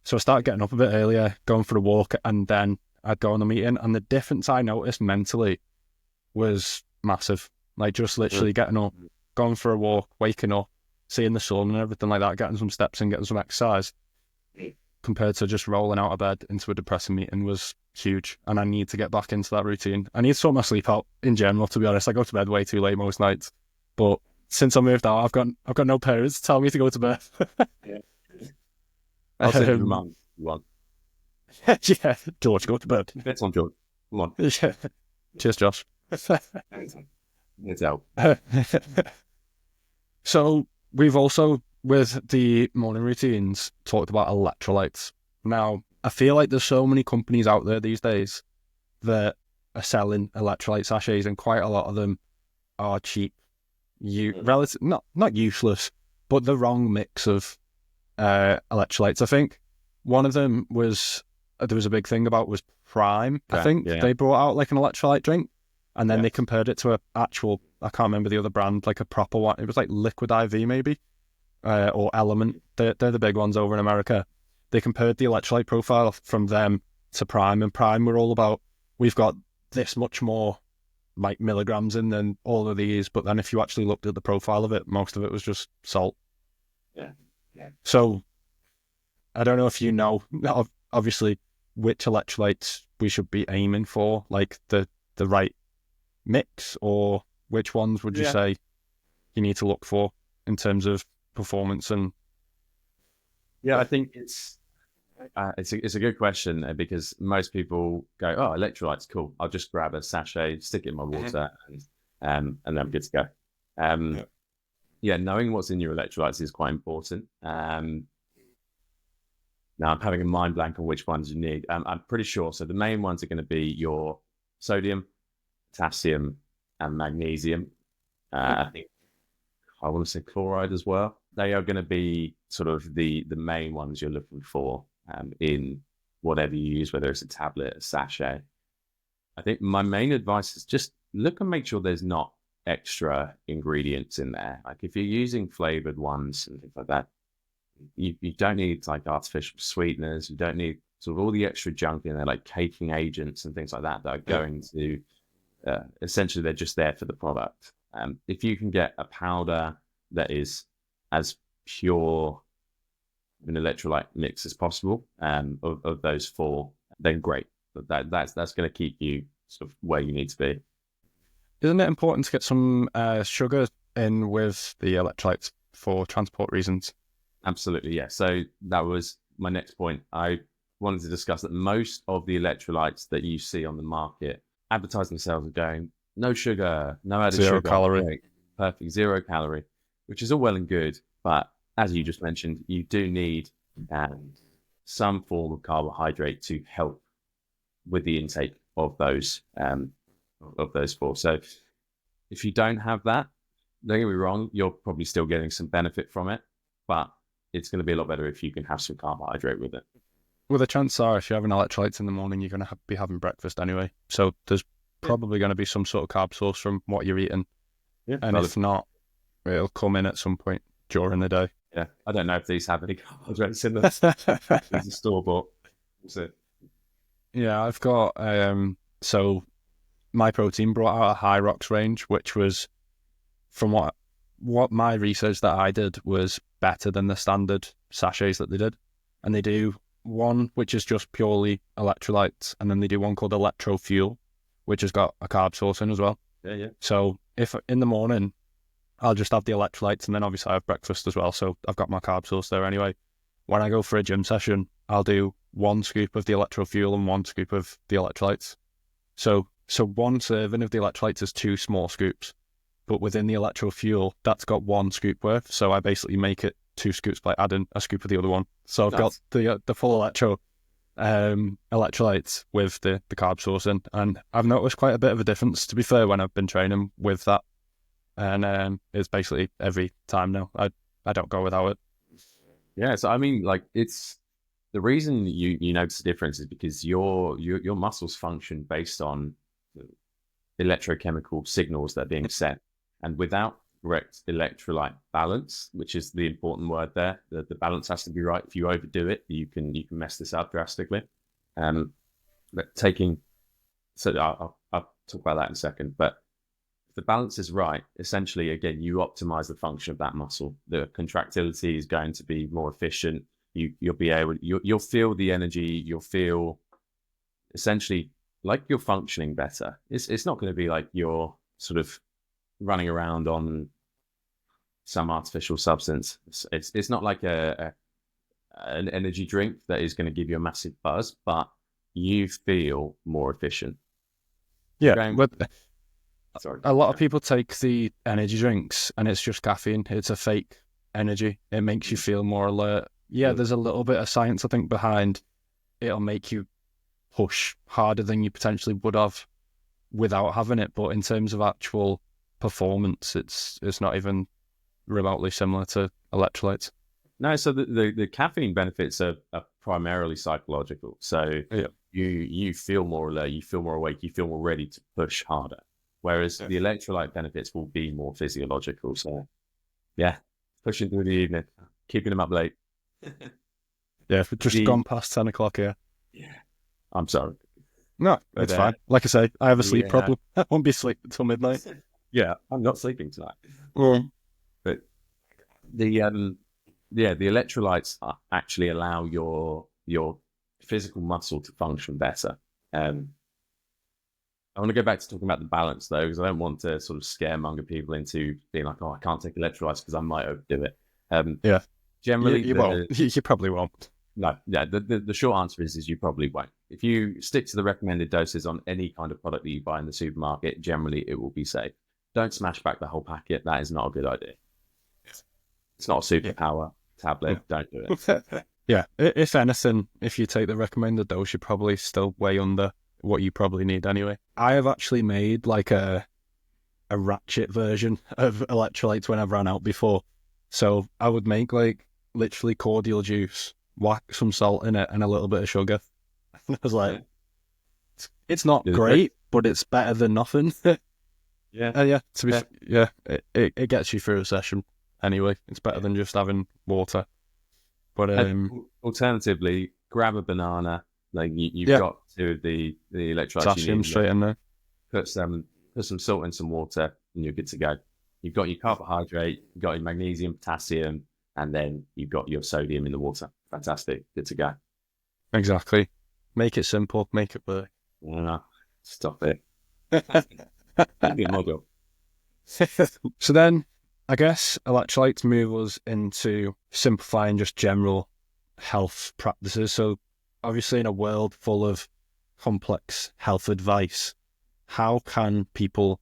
So I started getting up a bit earlier, going for a walk, and then I'd go on the meeting. And the difference I noticed mentally was massive. Like just literally getting up, going for a walk, waking up, seeing the sun and everything like that, getting some steps in, getting some exercise, compared to just rolling out of bed into a depressing meeting was huge. And I need to get back into that routine. I need to sort my sleep out in general, to be honest. I go to bed way too late most nights. But since I moved out, I've got no parents telling me to go to bed. Yeah. I'll send you a mum. One. Yeah, George, go to bed. That's on George. Come on. Yeah. Cheers, Josh. It's out. So we've also, with the morning routines, talked about electrolytes. Now, I feel like there's so many companies out there these days that are selling electrolyte sachets, and quite a lot of them are cheap, relative, not useless, but the wrong mix of electrolytes. I think one of them was, there was a big thing about was Prime. I think they brought out like an electrolyte drink, and then they compared it to a actual, I can't remember the other brand, like a proper one. It was like Liquid IV maybe, or Element. They're the big ones over in America. They compared the electrolyte profile from them to Prime, and Prime were all about, we've got this much more like milligrams in than all of these, but then if you actually looked at the profile of it, most of it was just salt. Yeah. So I don't know if you know, obviously, which electrolytes we should be aiming for, like the right mix, or which ones would you say you need to look for in terms of performance? And I think it's a good question, because most people go, oh, electrolytes, cool, I'll just grab a sachet, stick it in my water, and then I'm good to go. Knowing what's in your electrolytes is quite important. Now I'm having a mind blank on which ones you need. I'm pretty sure. So the main ones are going to be your sodium, potassium, and magnesium. I think I want to say chloride as well. They are going to be sort of the main ones you're looking for in whatever you use, whether it's a tablet, a sachet. I think my main advice is just look and make sure there's not extra ingredients in there. Like if you're using flavored ones and things like that, you don't need like artificial sweeteners. You don't need sort of all the extra junk in there, like caking agents and things like that are going to essentially, they're just there for the product. If you can get a powder that is as pure an electrolyte mix as possible of those four, then great. That's going to keep you sort of where you need to be. Isn't it important to get some sugar in with the electrolytes for transport reasons? Absolutely, yeah. So that was my next point. I wanted to discuss that most of the electrolytes that you see on the market advertise themselves as going, no sugar, no added sugar. 0 calorie. Great, perfect, 0 calorie, which is all well and good. But as you just mentioned, you do need some form of carbohydrate to help with the intake of those four. So if you don't have that, don't get me wrong, you're probably still getting some benefit from it, but it's going to be a lot better if you can have some carbohydrate with it. Well, the chances are if you're having electrolytes in the morning, you're going to be having breakfast anyway. So there's probably going to be some sort of carb source from what you're eating. Yeah, and if not, it'll come in at some point during the day. Yeah, I don't know if these have any carbohydrates in them. These are store-bought. That's it. Yeah, I've got... so my protein brought out a high rocks range, which was, from what my research that I did, was better than the standard sachets that they did. And they do one which is just purely electrolytes, and then they do one called Electro Fuel, which has got a carb source in as well. Yeah. So if in the morning, I'll just have the electrolytes, and then obviously I have breakfast as well. So I've got my carb source there anyway. When I go for a gym session, I'll do 1 scoop of the electro fuel and 1 scoop of the electrolytes. So 1 serving of the electrolytes is 2 small scoops, but within the electro fuel, that's got 1 scoop worth. So I basically make it 2 scoops by adding a scoop of the other one. So I've got the full electrolytes with the carb source in, and I've noticed quite a bit of a difference, to be fair, when I've been training with that. And it's basically every time now. I don't go without it. Yeah, so I mean, like, it's the reason you notice the difference is because your muscles function based on electrochemical signals that are being sent, and without correct electrolyte balance, which is the important word there, the balance has to be right. If you overdo it, you can mess this up drastically. But I'll talk about that in a second. But if the balance is right, essentially, again, you optimize the function of that muscle. The contractility is going to be more efficient. You'll feel the energy. You'll feel essentially like you're functioning better. It's not going to be like you're sort of running around on some artificial substance. It's not like an energy drink that is going to give you a massive buzz, but you feel more efficient. Yeah, but a lot of people take the energy drinks and it's just caffeine. It's a fake energy. It makes you feel more alert. Yeah, there's a little bit of science, I think, behind it'll make you push harder than you potentially would have without having it. But in terms of actual performance, it's not even remotely similar to electrolytes. No, so the caffeine benefits are primarily psychological. So you feel more alert, you feel more awake, you feel more ready to push harder. Whereas the electrolyte benefits will be more physiological. So yeah, pushing through the evening, keeping them up late. Yeah, if it's just gone past 10 o'clock here. Yeah. I'm sorry. No, it's fine. Like I say, I have a sleep problem. I won't be asleep until midnight. Yeah, I'm not sleeping tonight. But the electrolytes actually allow your physical muscle to function better. I want to go back to talking about the balance though, because I don't want to sort of scaremonger people into being like, oh, I can't take electrolytes because I might overdo it. Generally, you won't. You probably won't. No, yeah. The short answer is you probably won't. If you stick to the recommended doses on any kind of product that you buy in the supermarket, generally it will be safe. Don't smash back the whole packet. That is not a good idea. It's not a superpower tablet. Don't do it. Yeah. If anything, if you take the recommended dose, you're probably still way under what you probably need anyway. I have actually made like a ratchet version of electrolytes when I've run out before. So I would make like literally cordial juice, whack some salt in it and a little bit of sugar. I was like, it's not great, but it's better than nothing. It gets you through a session anyway. It's better than just having water. But alternatively, grab a banana. Like you've got to the electrolytes. Potassium straight in there. Put some salt in some water, and you're good to go. You've got your carbohydrate, you've got your magnesium, potassium, and then you've got your sodium in the water. Fantastic, good to go. Exactly. Make it simple. Make it work. No, stop it. Be a model. So then, I guess electrolytes move us into simplifying just general health practices. So obviously in a world full of complex health advice, how can people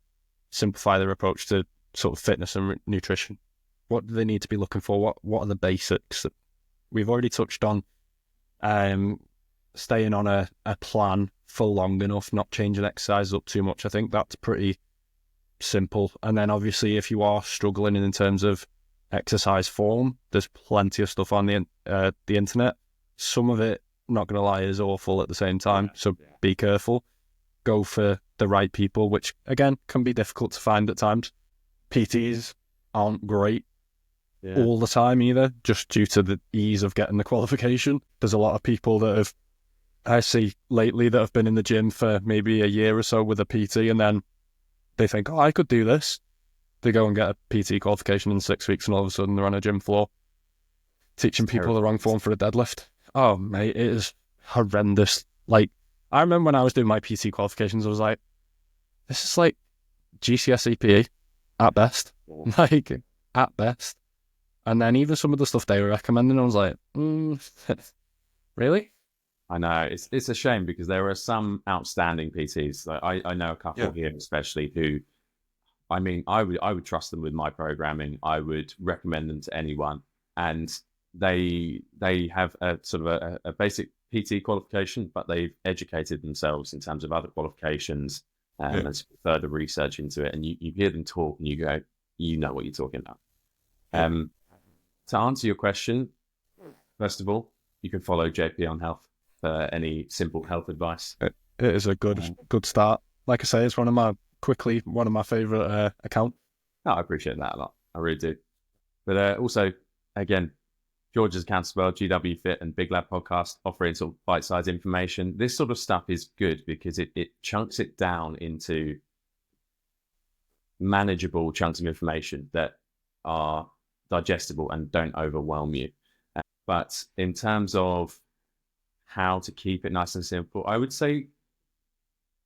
simplify their approach to sort of fitness and nutrition? What do they need to be looking for? What are the basics that we've already touched on? Staying on a plan for long enough, not changing exercise up too much. I think that's pretty simple. And then obviously if you are struggling in terms of exercise form, there's plenty of stuff on the internet. Some of it, not going to lie, is awful at the same time. So be careful. Go for the right people, which again can be difficult to find at times. PTs aren't great all the time either, just due to the ease of getting the qualification. There's a lot of people that I see lately that have been in the gym for maybe a year or so with a PT, and then they think, oh, I could do this. They go and get a PT qualification in 6 weeks, and all of a sudden they're on a gym floor teaching people the wrong form for a deadlift. Oh, mate, it is horrendous. Like, I remember when I was doing my PT qualifications, I was like, this is like GCSE PE at best, like at best. And then even some of the stuff they were recommending, I was like, really? I know it's a shame because there are some outstanding PTs. Like I know a couple here, especially who, I mean, I would trust them with my programming. I would recommend them to anyone, and they have a sort of a basic PT qualification, but they've educated themselves in terms of other qualifications and some further research into it. And you hear them talk, and you go, you know what you're talking about. To answer your question, first of all, you can follow JP on Health for any simple health advice. It is a good start. Like I say, it's one of my favorite accounts. Oh, I appreciate that a lot. I really do. But also, again, George's account as well, GW Fit and Big Lab Podcast, offering sort of bite-sized information. This sort of stuff is good because it chunks it down into manageable chunks of information that are digestible and don't overwhelm you. But in terms of how to keep it nice and simple, I would say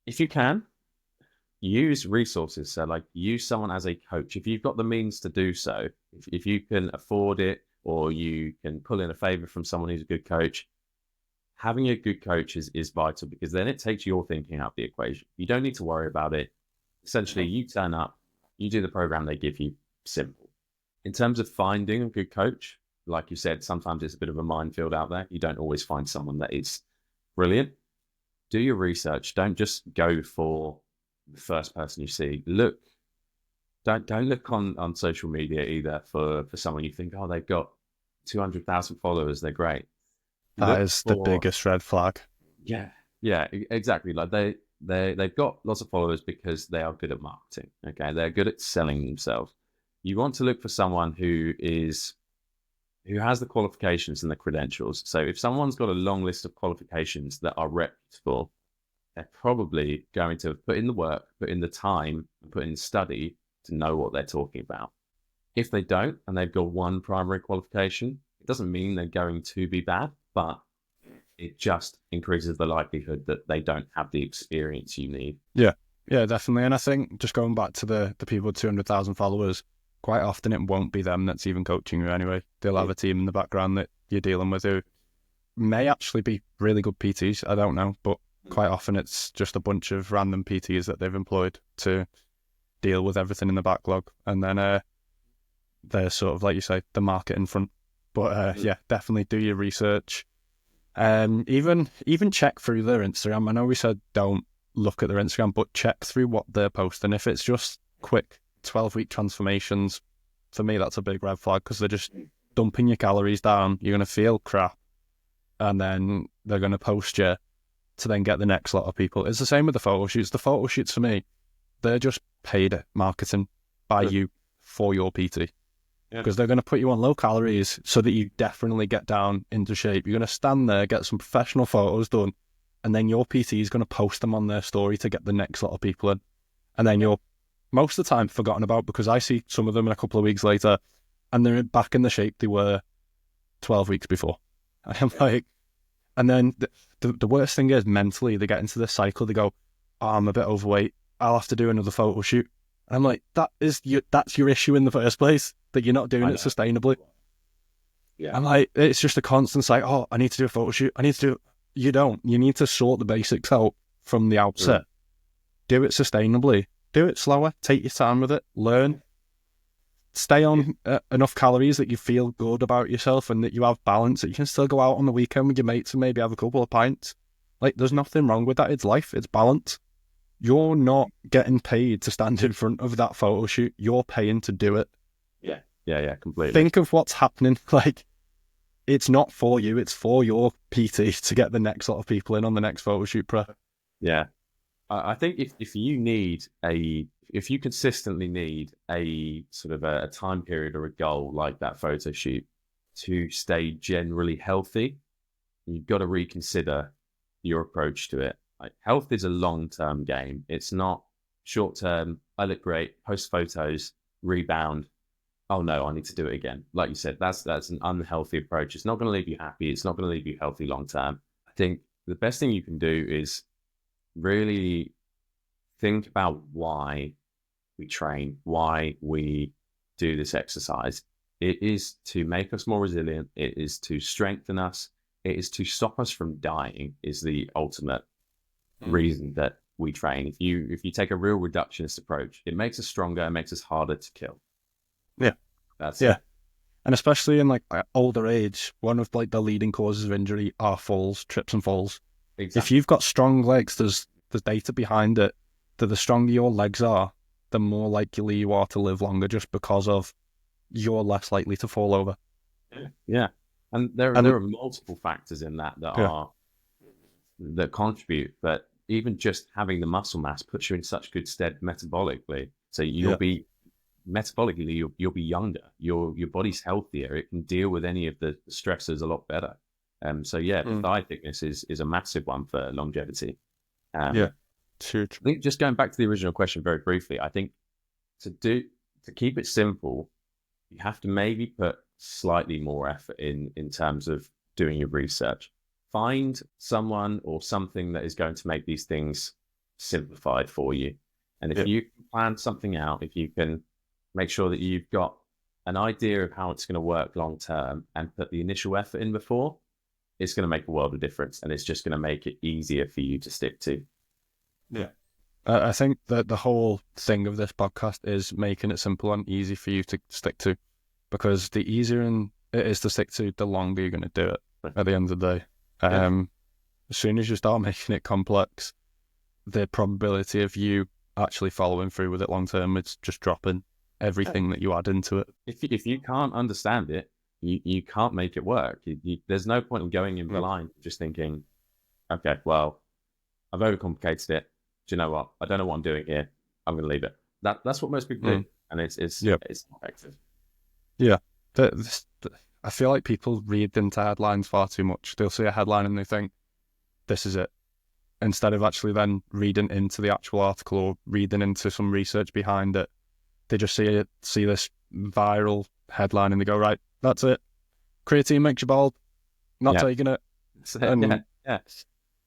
if you can, use resources. So like use someone as a coach. If you've got the means to do so, if you can afford it or you can pull in a favor from someone who's a good coach, having a good coach is vital because then it takes your thinking out of the equation. You don't need to worry about it. Essentially, you turn up, you do the program they give you, simple. In terms of finding a good coach, like you said, sometimes it's a bit of a minefield out there. You don't always find someone that is brilliant. Do your research. Don't just go for the first person you see. Look. Don't look on social media either for someone you think, oh, they've got 200,000 followers, they're great. That is the biggest red flag. Yeah, exactly. Like they've got lots of followers because they are good at marketing. Okay, they're good at selling themselves. You want to look for someone who has the qualifications and the credentials. So if someone's got a long list of qualifications that are reputable, they're probably going to put in the work, put in the time, and put in the study to know what they're talking about. If they don't, and they've got one primary qualification, it doesn't mean they're going to be bad, but it just increases the likelihood that they don't have the experience you need. Yeah, definitely. And I think just going back to the people with 200,000 followers, quite often it won't be them that's even coaching you anyway. They'll have a team in the background that you're dealing with who may actually be really good PTs. I don't know, but quite often it's just a bunch of random PTs that they've employed to deal with everything in the backlog. And then they're sort of, like you say, the market in front. But yeah, definitely do your research. Even check through their Instagram. I know we said don't look at their Instagram, but check through what they're posting. If it's just quick 12-week transformations, for me, that's a big red flag because they're just dumping your calories down. You're going to feel crap. And then they're going to post you to then get the next lot of people. It's the same with the photo shoots. The photo shoots for me, they're just paid marketing by you for your PT. Because they're going to put you on low calories so that you definitely get down into shape. You're going to stand there, get some professional photos done, and then your PT is going to post them on their story to get the next lot of people in. And then you're most of the time forgotten about because I see some of them in a couple of weeks later and they're back in the shape they were 12 weeks before. I'm like, and then the worst thing is mentally they get into this cycle. They go, oh, I'm a bit overweight. I'll have to do another photo shoot. And I'm like, that's your issue in the first place, that you're not doing it sustainably. Yeah. I'm like, it's just a constant cycle. Oh, I need to do a photo shoot. You don't. You need to sort the basics out from the outset. Do it sustainably. Do it slower. Take your time with it. Learn. Stay on enough calories that you feel good about yourself and that you have balance, that you can still go out on the weekend with your mates and maybe have a couple of pints. Like, there's nothing wrong with that. It's life. It's balance. You're not getting paid to stand in front of that photo shoot. You're paying to do it. Yeah, completely. Think of what's happening. Like, it's not for you. It's for your PT to get the next lot of people in on the next photo shoot prep. Yeah. I think if you consistently need a sort of a time period or a goal like that photo shoot to stay generally healthy, you've got to reconsider your approach to it. Like, health is a long-term game. It's not short-term. I look great, post photos, rebound. Oh no, I need to do it again. Like you said, that's an unhealthy approach. It's not going to leave you happy. It's not going to leave you healthy long-term. I think the best thing you can do is really think about why we train, why we do this exercise. It is to make us more resilient. It is to strengthen us. It is to stop us from dying, is the ultimate reason that we train. If you take a real reductionist approach, it makes us stronger, it makes us harder to kill. Yeah. That's Yeah. it. And especially in like older age, one of like the leading causes of injury are falls, trips and falls. Exactly. If you've got strong legs, there's data behind it that the stronger your legs are, the more likely you are to live longer, just because of you're less likely to fall over. Yeah. And there are multiple factors in that that contribute, but even just having the muscle mass puts you in such good stead metabolically. So you'll be metabolically, you'll be younger. Your body's healthier. It can deal with any of the stressors a lot better. So the thigh thickness is a massive one for longevity. It's huge. I think just going back to the original question very briefly, I think to keep it simple, you have to maybe put slightly more effort in terms of doing your research. Find someone or something that is going to make these things simplified for you. And if you can plan something out, if you can make sure that you've got an idea of how it's going to work long term and put the initial effort in before, it's going to make a world of difference, and it's just going to make it easier for you to stick to. Yeah. I think that the whole thing of this podcast is making it simple and easy for you to stick to, because the easier it is to stick to, the longer you're going to do it at the end of the day. As soon as you start making it complex, the probability of you actually following through with it long term, it's just dropping everything that you add into it. If you can't understand it, you can't make it work. There's no point in going in blind, just thinking, okay, well, I've overcomplicated it. Do you know what? I don't know what I'm doing here. I'm going to leave it. That's what most people do, and it's effective. Yeah, I feel like people read into headlines far too much. They'll see a headline and they think, this is it, instead of actually then reading into the actual article or reading into some research behind it. They just see this viral headline and they go, right, that's it. Creatine makes you bald. Not taking it.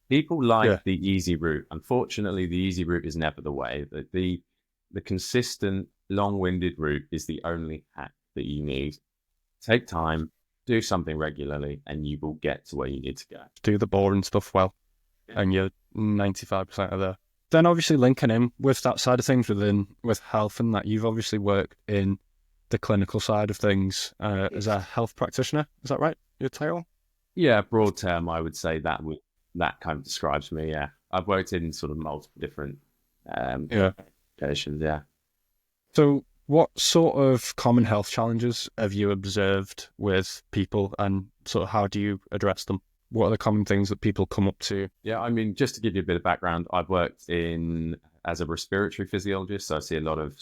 People like the easy route. Unfortunately, the easy route is never the way. The consistent, long-winded route is the only hack that you need. Take time, do something regularly, and you will get to where you need to go. Do the boring stuff well, and you're 95% of there. Then obviously linking in with that side of things with health, and that you've obviously worked in the clinical side of things as a health practitioner. Is that right? Your title? Yeah, broad term, I would say that kind of describes me. Yeah, I've worked in sort of multiple different applications. Yeah. So, what sort of common health challenges have you observed with people, and sort of how do you address them? What are the common things that people come up to? Yeah, I mean, just to give you a bit of background, I've worked as a respiratory physiologist, so I see a lot of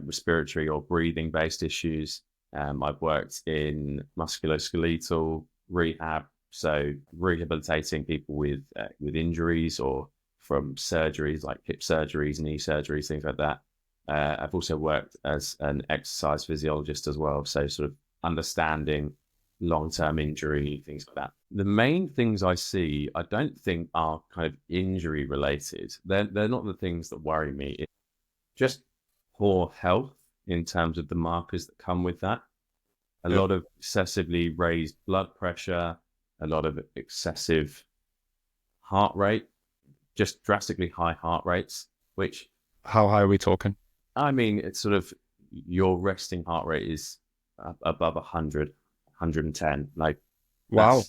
respiratory or breathing-based issues. I've worked in musculoskeletal rehab, so rehabilitating people with injuries or from surgeries like hip surgeries, knee surgeries, things like that. I've also worked as an exercise physiologist as well, so sort of understanding long-term injury, things like that. The main things I see, I don't think are kind of injury related. They're not the things that worry me. It's just poor health in terms of the markers that come with that. A lot of excessively raised blood pressure, a lot of excessive heart rate, just drastically high heart rates, which... How high are we talking? I mean, it's sort of your resting heart rate is above 100, 110. Like, wow.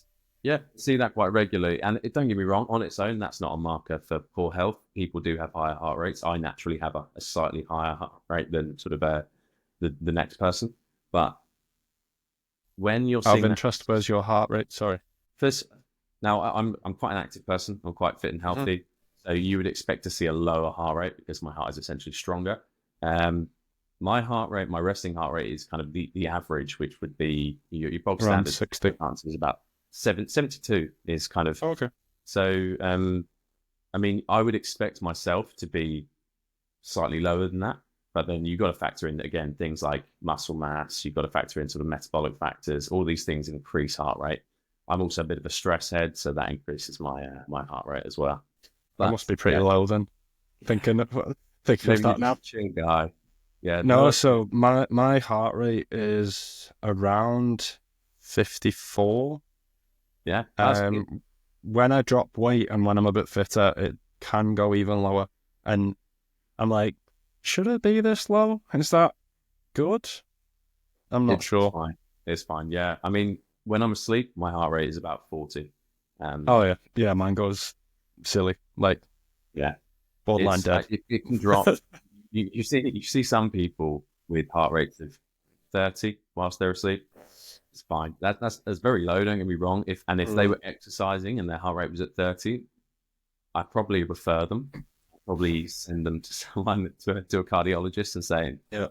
Yeah, see that quite regularly. And don't get me wrong, on its own, that's not a marker for poor health. People do have higher heart rates. I naturally have a slightly higher heart rate than sort of the next person. But when you're seeing... Out of interest, where's your heart rate? Sorry. First, now, I'm quite an active person. I'm quite fit and healthy. So you would expect to see a lower heart rate because my heart is essentially stronger. My heart rate, my resting heart rate is kind of the average, which would be your bog standard. 60. Answer is about 72 is kind of... Okay. So, I mean, I would expect myself to be slightly lower than that, but then you've got to factor in, again, things like muscle mass. You've got to factor in sort of metabolic factors. All these things increase heart rate. I'm also a bit of a stress head, so that increases my heart rate as well. That must be pretty low then. thinking of Maybe you're that just now. a chill guy. Yeah, No, no, so my heart rate is around 54. yeah, that's good. When I drop weight and when I'm a bit fitter, it can go even lower. And I'm like, should it be this low? Is that good? I'm not It's sure. fine. It's fine. Yeah, I mean, when I'm asleep, my heart rate is about 40. Oh yeah, yeah, mine goes silly, like Yeah, borderline dead. it can drop. You see some people with heart rates of 30 whilst they're asleep. It's fine. That's very low. Don't get me wrong. If they Mm, were exercising and their heart rate was at 30, I probably refer them. Probably send them to someone to a cardiologist and saying yeah,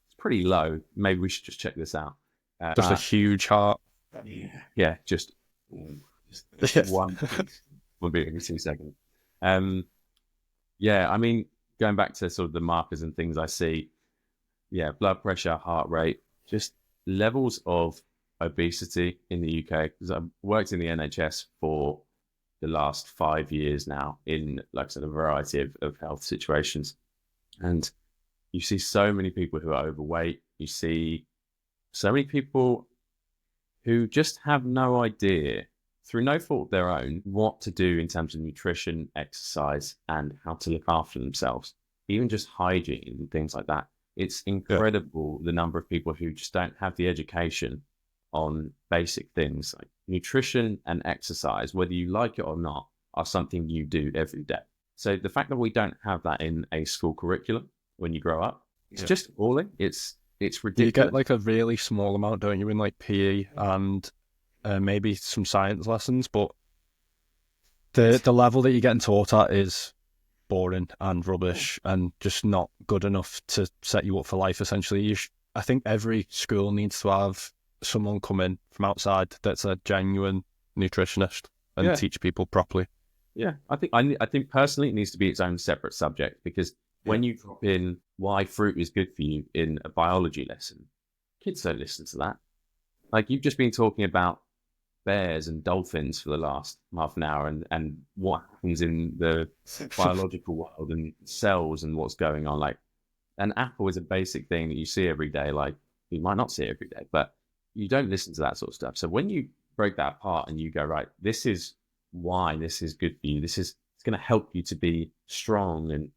it's pretty low. Maybe we should just check this out. just a huge heart. Yeah, just Yeah. one piece. One beat every 2 seconds. Um, yeah, I mean, going back to sort of the markers and things I see, yeah, blood pressure, heart rate, just levels of obesity in the UK. Because I've worked in the NHS for the last 5 years now in, like I said, a variety of health situations. And you see so many people who are overweight. You see so many people who just have no idea, through no fault of their own, what to do in terms of nutrition, exercise, and how to look after themselves, even just hygiene and things like that. It's Yeah. incredible the number of people who just don't have the education on basic things like nutrition and exercise, whether you like it or not, are something you do every day. So the fact that we don't have that in a school curriculum when you grow up, it's Yeah. just appalling. It's You get ridiculous. like a really small amount, don't you, in like PE and maybe some science lessons, but the level that you're getting taught at is boring and rubbish and just not good enough to set you up for life. Essentially, I think every school needs to have someone come in from outside that's a genuine nutritionist and Yeah. teach people properly. Yeah, I think personally it needs to be its own separate subject because when you drop in why fruit is good for you in a biology lesson, kids don't listen to that. Like you've just been talking about bears and dolphins for the last half an hour and what happens in the biological world and cells and what's going on. Like an apple is a basic thing that you see every day. Like you might not see it every day, but you don't listen to that sort of stuff. So when you break that apart and you go, right, this is why this is good for you. It's going to help you to be strong and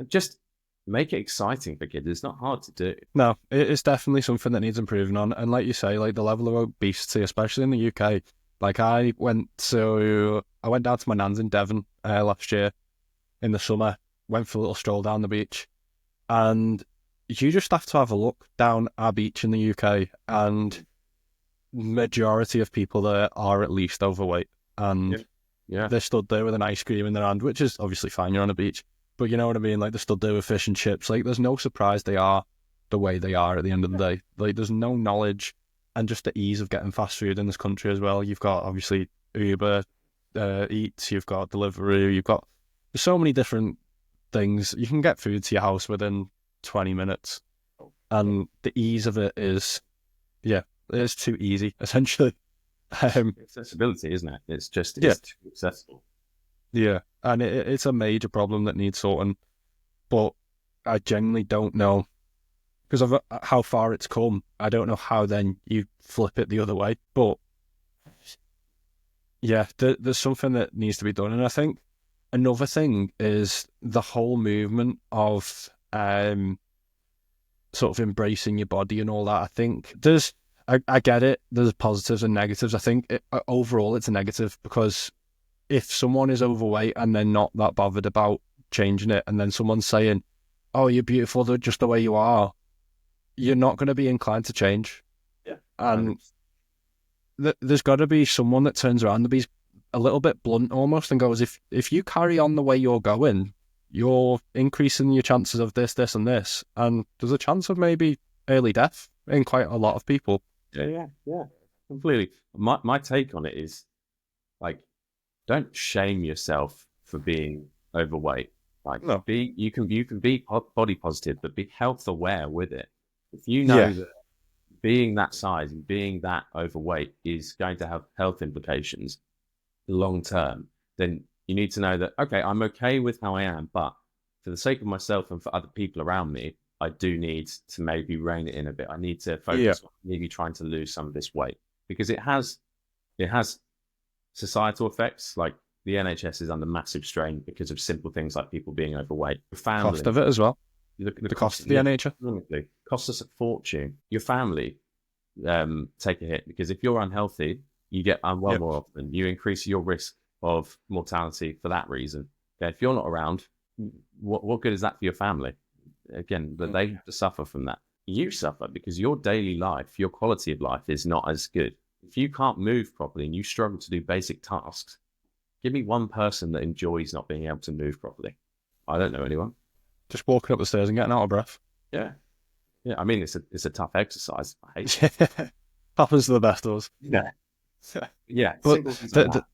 just make it exciting for kids. It's not hard to do. No, it's definitely something that needs improving on. And like you say, like the level of obesity, especially in the UK, like I went down to my nan's in Devon last year in the summer, went for a little stroll down the beach, and you just have to have a look down our beach in the UK, and majority of people there are at least overweight, and Yeah. they're stood there with an ice cream in their hand, which is obviously fine, you're on a beach, but you know what I mean? Like they're stood there with fish and chips. Like there's no surprise they are the way they are at the end of the day. Like there's no knowledge, and just the ease of getting fast food in this country as well. You've got obviously Uber Eats, you've got Deliveroo, there's so many different things. You can get food to your house within 20 minutes, and the ease of it is, yeah, it's too easy essentially. Accessibility, isn't it? It's just Yeah, it's too accessible. yeah, and it's a major problem that needs sorting. But I genuinely don't know because of how far it's come. I don't know how then you flip it the other way. But yeah, there's something that needs to be done, and I think another thing is the whole movement of sort of embracing your body and all that. I think I get it. There's positives and negatives. I think overall it's a negative because if someone is overweight and they're not that bothered about changing it, and then someone's saying, "Oh, you're beautiful just the way you are," you're not going to be inclined to change. Yeah. And there's got to be someone that turns around and be a little bit blunt almost and goes, if you carry on the way you're going, you're increasing your chances of this, this, and this, and there's a chance of maybe early death in quite a lot of people. Yeah, completely. My take on it is like, don't shame yourself for being overweight. Like, No. you can be body positive, but be health aware with it. If you know Yeah. that being that size and being that overweight is going to have health implications long term, then you need to know that, okay, I'm okay with how I am, but for the sake of myself and for other people around me, I do need to maybe rein it in a bit. I need to focus on maybe trying to lose some of this weight, because it has societal effects. Like the NHS is under massive strain because of simple things like people being overweight. Your family, Cost of it as well. the Cost of the NHS costs us a fortune. Your family take a hit, because if you're unhealthy, you get unwell more often. You increase your risk of mortality for that reason. Yeah, if you're not around, what good is that for your family? Again, but they have to suffer from that. You suffer because your daily life, your quality of life is not as good. If you can't move properly and you struggle to do basic tasks, give me one person that enjoys not being able to move properly. I don't know anyone. Just walking up the stairs and getting out of breath. Yeah. I mean, it's a tough exercise. I hate it. Happens to the best of us. Yeah. But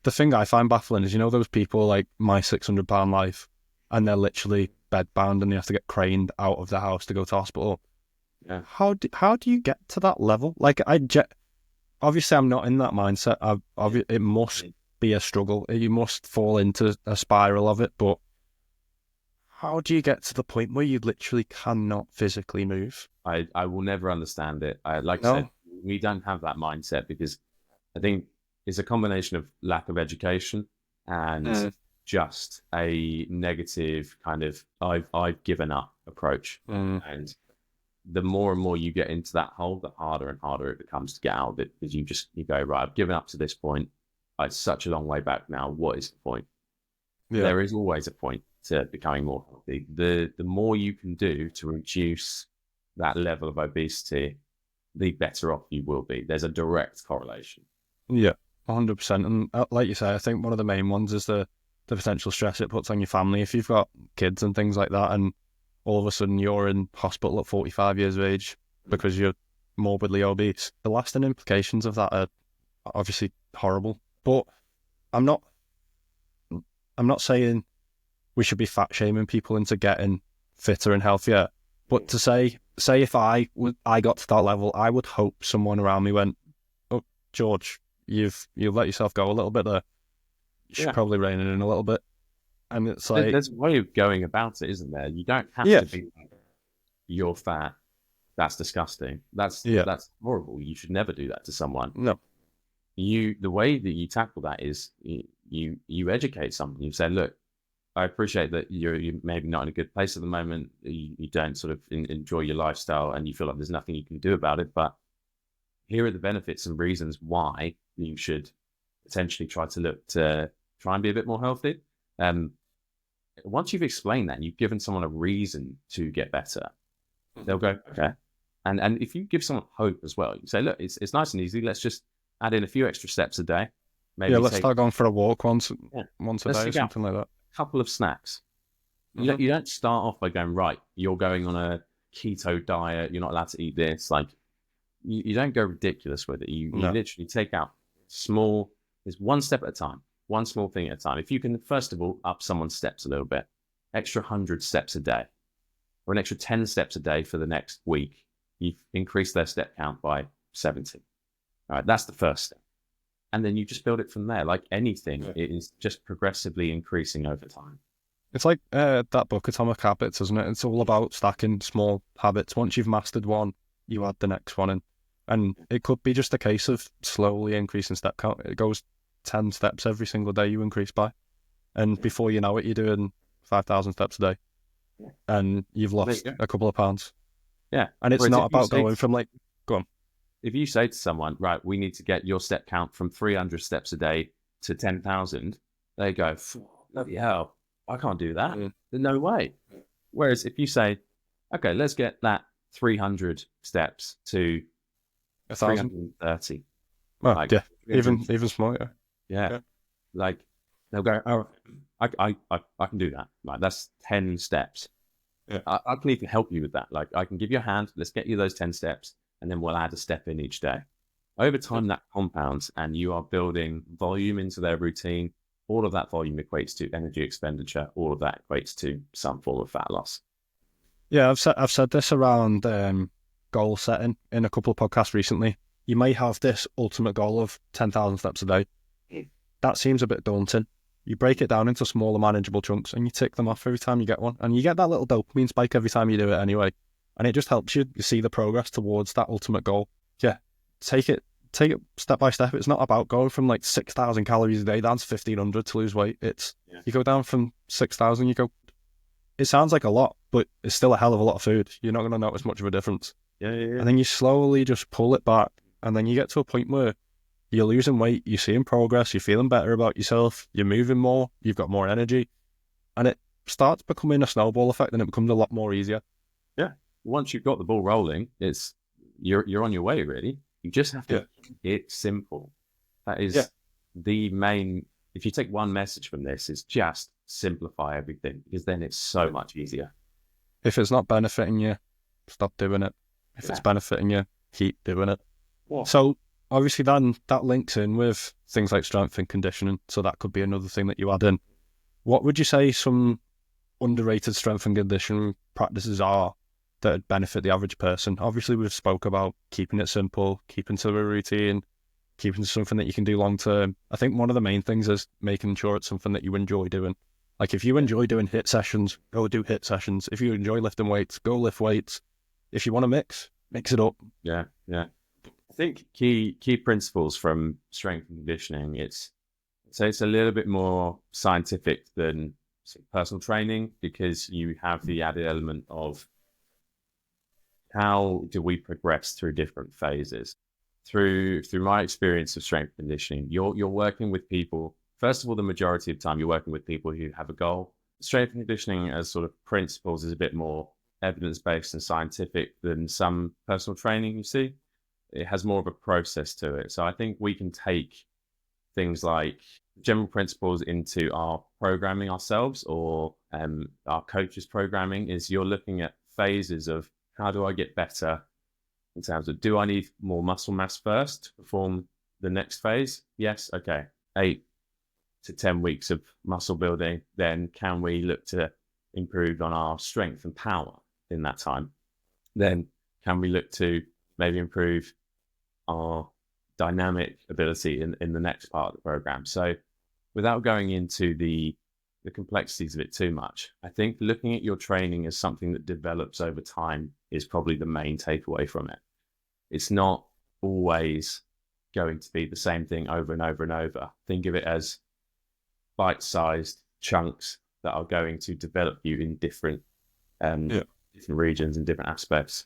the thing I find baffling is, those people like My £600 Life, and they're literally bedbound and they have to get craned out of the house to go to hospital. Yeah. How do you get to that level? Like, obviously I'm not in that mindset. It must be a struggle. You must fall into a spiral of it. But how do you get to the point where you literally cannot physically move? I will never understand it. I said, we don't have that mindset, because I think it's a combination of lack of education and just a negative kind of I've given up approach. And the more and more you get into that hole, the harder and harder it becomes to get out of it, because you go, right, I've given up to this point. It's such a long way back now. What is the point? Yeah. There is always a point to becoming more healthy. The more you can do to reduce that level of obesity, the better off you will be. There's a direct correlation. Yeah, 100%. And like you say, I think one of the main ones is the potential stress it puts on your family. If you've got kids and things like that, and all of a sudden you're in hospital at 45 years of age because you're morbidly obese, the lasting implications of that are obviously horrible. But I'm not saying we should be fat shaming people into getting fitter and healthier. But to say if I got to that level, I would hope someone around me went, "Oh, George, you've let yourself go a little bit there. You should probably rein it in a little bit." And it's like, there's a way of going about it, isn't there? You don't have to be like, you're fat. That's disgusting. That's horrible. You should never do that to someone. No. The way that you tackle that is you educate someone. You say, look, I appreciate that you're maybe not in a good place at the moment. You don't sort of enjoy your lifestyle, and you feel like there's nothing you can do about it. But here are the benefits and reasons why you should potentially try and be a bit more healthy. Once you've explained that and you've given someone a reason to get better, they'll go, okay. And if you give someone hope as well, you say, look, it's nice and easy. Let's just add in a few extra steps a day. Maybe let's start going for a walk once a day or something like that. Couple of snacks. You don't start off by going, right, you're going on a keto diet, you're not allowed to eat this. Like, you don't go ridiculous with it. You literally take out there's one step at a time, one small thing at a time. If you can, first of all, up someone's steps a little bit, extra 100 steps a day, or an extra 10 steps a day for the next week, you've increased their step count by 70. All right, that's the first step. And then you just build it from there. Like anything, it is just progressively increasing over time. It's like that book, Atomic Habits, isn't it? It's all about stacking small habits. Once you've mastered one, you add the next one in. And it could be just a case of slowly increasing step count. It goes 10 steps every single day you increase by. And before you know it, you're doing 5,000 steps a day. And you've lost a couple of pounds. Yeah. And it's not about going from go on. If you say to someone, right, we need to get your step count from 300 steps a day to 10,000, they go, bloody hell, I can't do that. No way. Whereas if you say, okay, let's get that 300 steps to 330. Well, like, even smaller. Yeah. Like they'll go, oh, I can do that. Like that's 10 steps. Yeah. I can even help you with that. Like I can give you a hand. Let's get you those 10 steps. And then we'll add a step in each day. Over time, that compounds and you are building volume into their routine. All of that volume equates to energy expenditure. All of that equates to some form of fat loss. Yeah, I've said this around goal setting in a couple of podcasts recently. You may have this ultimate goal of 10,000 steps a day. That seems a bit daunting. You break it down into smaller, manageable chunks, and you tick them off every time you get one. And you get that little dopamine spike every time you do it anyway. And it just helps you see the progress towards that ultimate goal. Yeah, take it step by step. It's not about going from like 6,000 calories a day down to 1,500 to lose weight. It's you go down from 6,000, you go. It sounds like a lot, but it's still a hell of a lot of food. You're not going to notice much of a difference. Yeah. And then you slowly just pull it back, and then you get to a point where you're losing weight, you're seeing progress, you're feeling better about yourself, you're moving more, you've got more energy, and it starts becoming a snowball effect, and it becomes a lot more easier. Yeah. Once you've got the ball rolling, you're on your way, really. You just have to keep it simple. That is the main. If you take one message from this, it's just simplify everything, because then it's so much easier. If it's not benefiting you, stop doing it. If it's benefiting you, keep doing it. Yeah. So obviously then that links in with things like strength and conditioning. So that could be another thing that you add in. What would you say some underrated strength and conditioning practices are that would benefit the average person? Obviously we've spoke about keeping it simple, keeping to a routine, keeping to something that you can do long term. I think one of the main things is making sure it's something that you enjoy doing. Like if you enjoy doing HIIT sessions, go do HIIT sessions. If you enjoy lifting weights, go lift weights. If you want to mix it up. Yeah. I think key principles from strength and conditioning, it's a little bit more scientific than personal training, because you have the added element of how do we progress through different phases. Through my experience of strength conditioning, you're working with people. First of all, the majority of the time you're working with people who have a goal. Strength conditioning as sort of principles is a bit more evidence-based and scientific than some personal training you see. It has more of a process to it. So I think we can take things like general principles into our programming ourselves, or our coaches programming. Is you're looking at phases of how do I get better in terms of, do I need more muscle mass first to perform the next phase? Yes. Okay. 8 to 10 weeks of muscle building. Then can we look to improve on our strength and power in that time? Then can we look to maybe improve our dynamic ability in the next part of the program? So without going into the complexities of it too much, I think looking at your training as something that develops over time is probably the main takeaway from it. It's not always going to be the same thing over and over and over. Think of it as bite-sized chunks that are going to develop you in different regions and different aspects.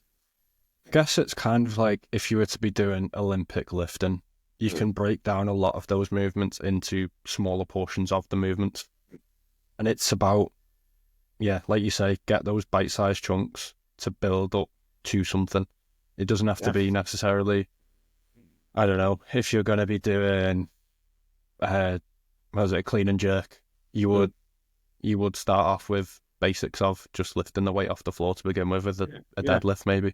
I guess it's kind of like if you were to be doing Olympic lifting, you can break down a lot of those movements into smaller portions of the movements. And it's about, like you say, get those bite-sized chunks to build up to something. It doesn't have to be necessarily, I don't know, if you're going to be doing, a clean and jerk, you would start off with basics of just lifting the weight off the floor to begin with a deadlift maybe,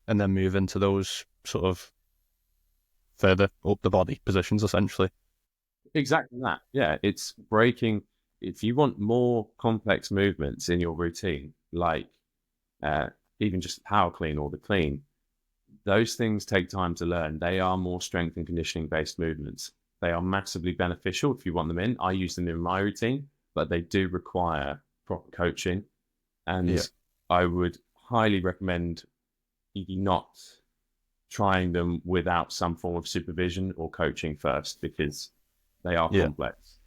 and then move into those sort of further up the body positions essentially. Exactly that. Yeah, it's breaking. If you want more complex movements in your routine, like even just power clean or the clean, those things take time to learn. They are more strength and conditioning based movements. They are massively beneficial if you want them in. I use them in my routine, but they do require proper coaching. And I would highly recommend you not trying them without some form of supervision or coaching first, because they are complex.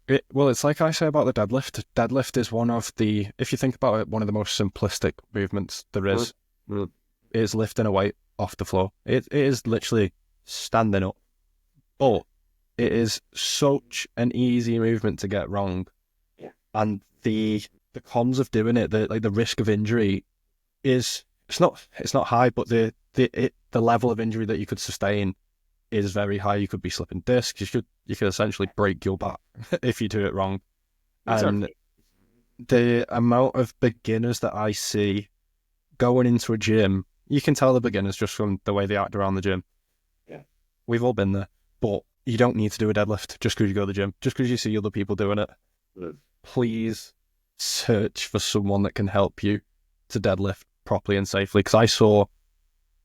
It's like I say about the deadlift. Deadlift is one of the, if you think about it, one of the most simplistic movements there is. It is lifting a weight off the floor. It is literally standing up. But it is such an easy movement to get wrong. Yeah. And the cons of doing it, the risk of injury is, it's not high, but the level of injury that you could sustain is very high. You could be slipping discs. You could essentially break your back if you do it wrong. Exactly. And the amount of beginners that I see going into a gym, you can tell the beginners just from the way they act around the gym. Yeah, we've all been there. But you don't need to do a deadlift just because you go to the gym, just because you see other people doing it. Please search for someone that can help you to deadlift properly and safely. Because I saw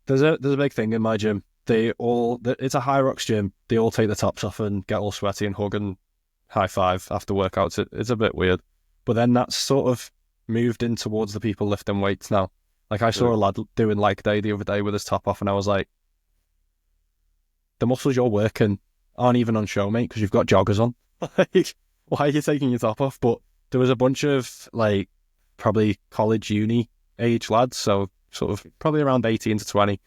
there's a big thing in my gym. It's a high rocks gym. They all take the tops off and get all sweaty and hug and high five after workouts. It's a bit weird. But then that's sort of moved in towards the people lifting weights now. Like I saw a lad doing leg day the other day with his top off, and I was like, the muscles you're working aren't even on show, mate, because you've got joggers on. Like, why are you taking your top off? But there was a bunch of like probably college, uni age lads, so sort of probably around 18 to 20,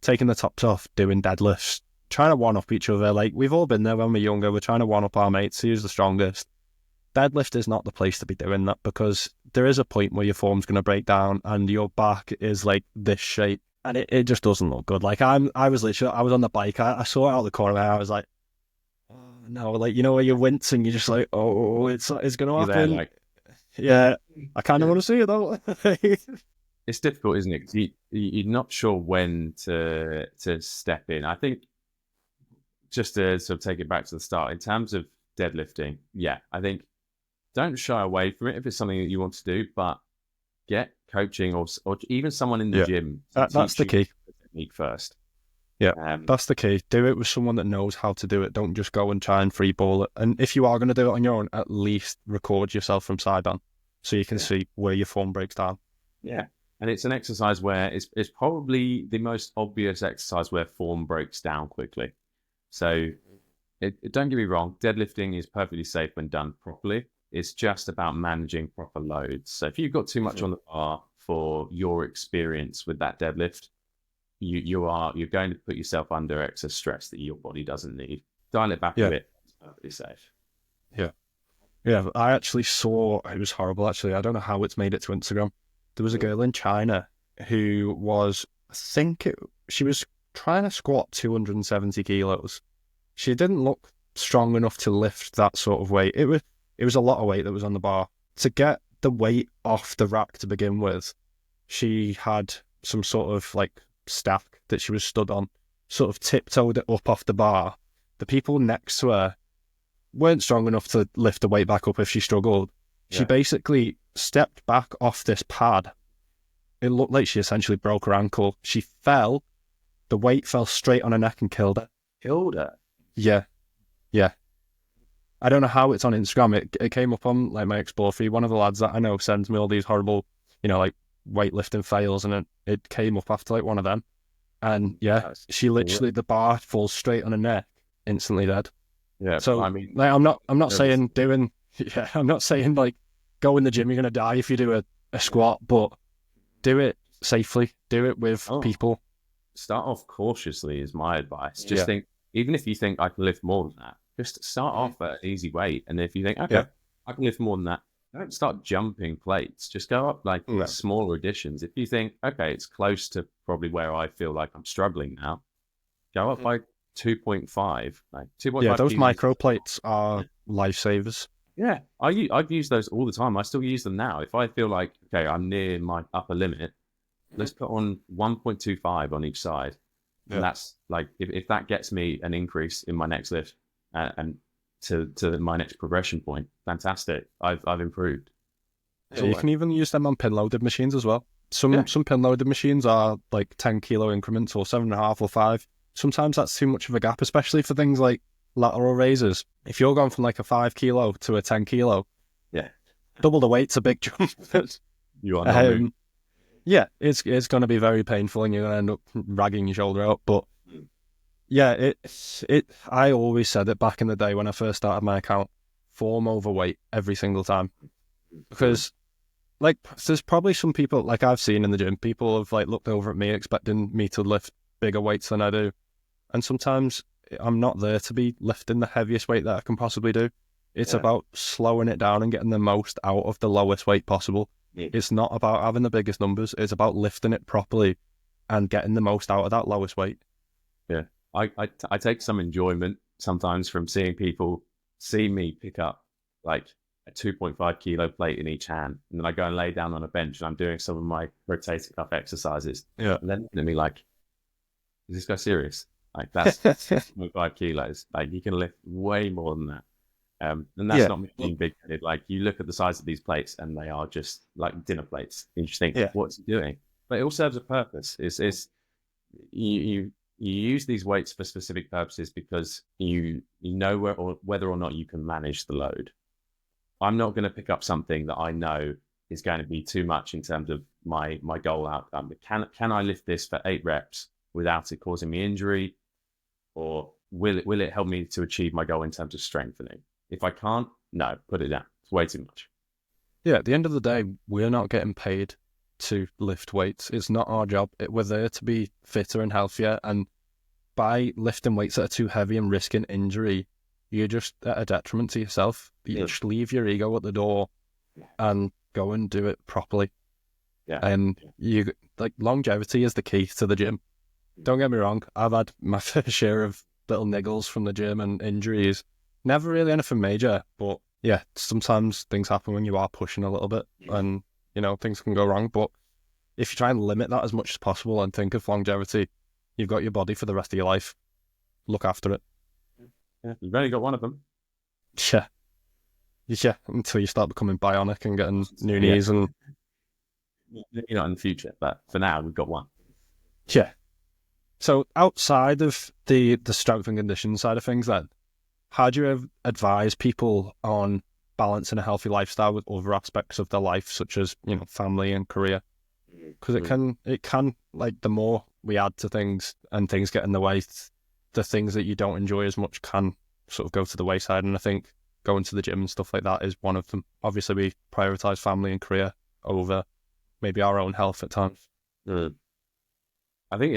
taking the tops off, doing deadlifts, trying to one up each other. Like we've all been there when we're younger. We're trying to one up our mates, who's the strongest. Deadlift is not the place to be doing that, because there is a point where your form's going to break down and your back is like this shape, and it just doesn't look good. Like I was on the bike, I saw it out the corner, and I was like, oh, no, like, you know, where you're wincing, you're just like, oh, it's going to happen. There, like, yeah, I kind of want to see it though. It's difficult, isn't it? 'Cause you're not sure when to step in. I think, just to sort of take it back to the start, in terms of deadlifting, yeah, I think don't shy away from it if it's something that you want to do, but get coaching or even someone in the gym. That's the key. The technique first. Yeah, that's the key. Do it with someone that knows how to do it. Don't just go and try and free ball it. And if you are going to do it on your own, at least record yourself from side on so you can see where your form breaks down. Yeah. And it's an exercise where it's probably the most obvious exercise where form breaks down quickly. So don't get me wrong, deadlifting is perfectly safe when done properly. It's just about managing proper loads. So if you've got too much on the bar for your experience with that deadlift, you're going to put yourself under excess stress that your body doesn't need. Dial it back a bit. It's perfectly safe. Yeah, I actually saw, it was horrible actually. I don't know how it's made it to Instagram. There was a girl in China who was, she was trying to squat 270 kilos. She didn't look strong enough to lift that sort of weight. It was a lot of weight that was on the bar. To get the weight off the rack to begin with, she had some sort of like stack that she was stood on, sort of tiptoed it up off the bar. The people next to her weren't strong enough to lift the weight back up if she struggled. She basically stepped back off this pad. It looked like she essentially broke her ankle. She fell. The weight fell straight on her neck and killed her. Killed her? Yeah. I don't know how it's on Instagram. It came up on like my Explore feed. One of the lads that I know sends me all these horrible, like weightlifting fails, and it came up after like one of them. And she literally, the bar falls straight on her neck, instantly dead. Yeah. So I mean, like, I'm not saying doing. Yeah, I'm not saying like go in the gym, you're gonna die if you do a squat, but do it safely. Do it with people. Start off cautiously is my advice. Just think, even if you think I can lift more than that, just start off at an easy weight. And if you think, okay, I can lift more than that, don't start jumping plates. Just go up like smaller additions. If you think, okay, it's close to probably where I feel like I'm struggling now, go up by 2.5. Like 2.5. Yeah, those micro plates are lifesavers. Yeah, I've used those all the time. I still use them now. If I feel like, okay, I'm near my upper limit, let's put on 1.25 on each side. And that's like, if that gets me an increase in my next lift and to my next progression point, fantastic. I've improved. Yeah, you can even use them on pin loaded machines as well. Some pin loaded machines are like 10 kilo increments or 7.5 or 5. Sometimes that's too much of a gap, especially for things like lateral raises. If you're going from like a 5 kilo to a 10 kilo, double the weight's a big jump. You are yeah, it's going to be very painful, and you're going to end up ragging your shoulder out. But yeah, I always said it back in the day when I first started my account, form over weight every single time, because like there's probably some people, like I've seen in the gym, people have like looked over at me expecting me to lift bigger weights than I do, and sometimes I'm not there to be lifting the heaviest weight that I can possibly do. It's about slowing it down and getting the most out of the lowest weight possible. It's not about having the biggest numbers. It's about lifting it properly and getting the most out of that lowest weight. Yeah. I take some enjoyment sometimes from seeing people see me pick up like a 2.5 kilo plate in each hand. And then I go and lay down on a bench and I'm doing some of my rotating cuff exercises. Yeah. And then looking at me like, is this guy serious? Like that's 2.5 kilos. Like you can lift way more than that. And that's not me being big-headed. Like you look at the size of these plates and they are just like dinner plates. You just think, what's he doing? But it all serves a purpose. It's you you use these weights for specific purposes because you know whether or not you can manage the load. I'm not going to pick up something that I know is going to be too much in terms of my goal outcome. Can I lift this for 8 reps without it causing me injury, or will it help me to achieve my goal in terms of strengthening? If I can't, no, put it down. It's way too much. Yeah, at the end of the day, we're not getting paid to lift weights. It's not our job. We're there to be fitter and healthier, and by lifting weights that are too heavy and risking injury, you're just at a detriment to yourself. You just leave your ego at the door and go and do it properly. Yeah. And you like, longevity is the key to the gym. Don't get me wrong, I've had my fair share of little niggles from the gym and injuries. Never really anything major, but yeah, sometimes things happen when you are pushing a little bit and, you know, things can go wrong. But if you try and limit that as much as possible and think of longevity, you've got your body for the rest of your life. Look after it. Yeah, you've only got one of them. Yeah. Yeah, until you start becoming bionic and getting new knees and... Maybe not in the future, but for now, we've got one. Yeah. So outside of the strength and conditioning side of things then, how do you advise people on balancing a healthy lifestyle with other aspects of their life, such as, you know, family and career? Because it can, like, the more we add to things and things get in the way, the things that you don't enjoy as much can sort of go to the wayside. And I think going to the gym and stuff like that is one of them. Obviously, we prioritize family and career over maybe our own health at times. I think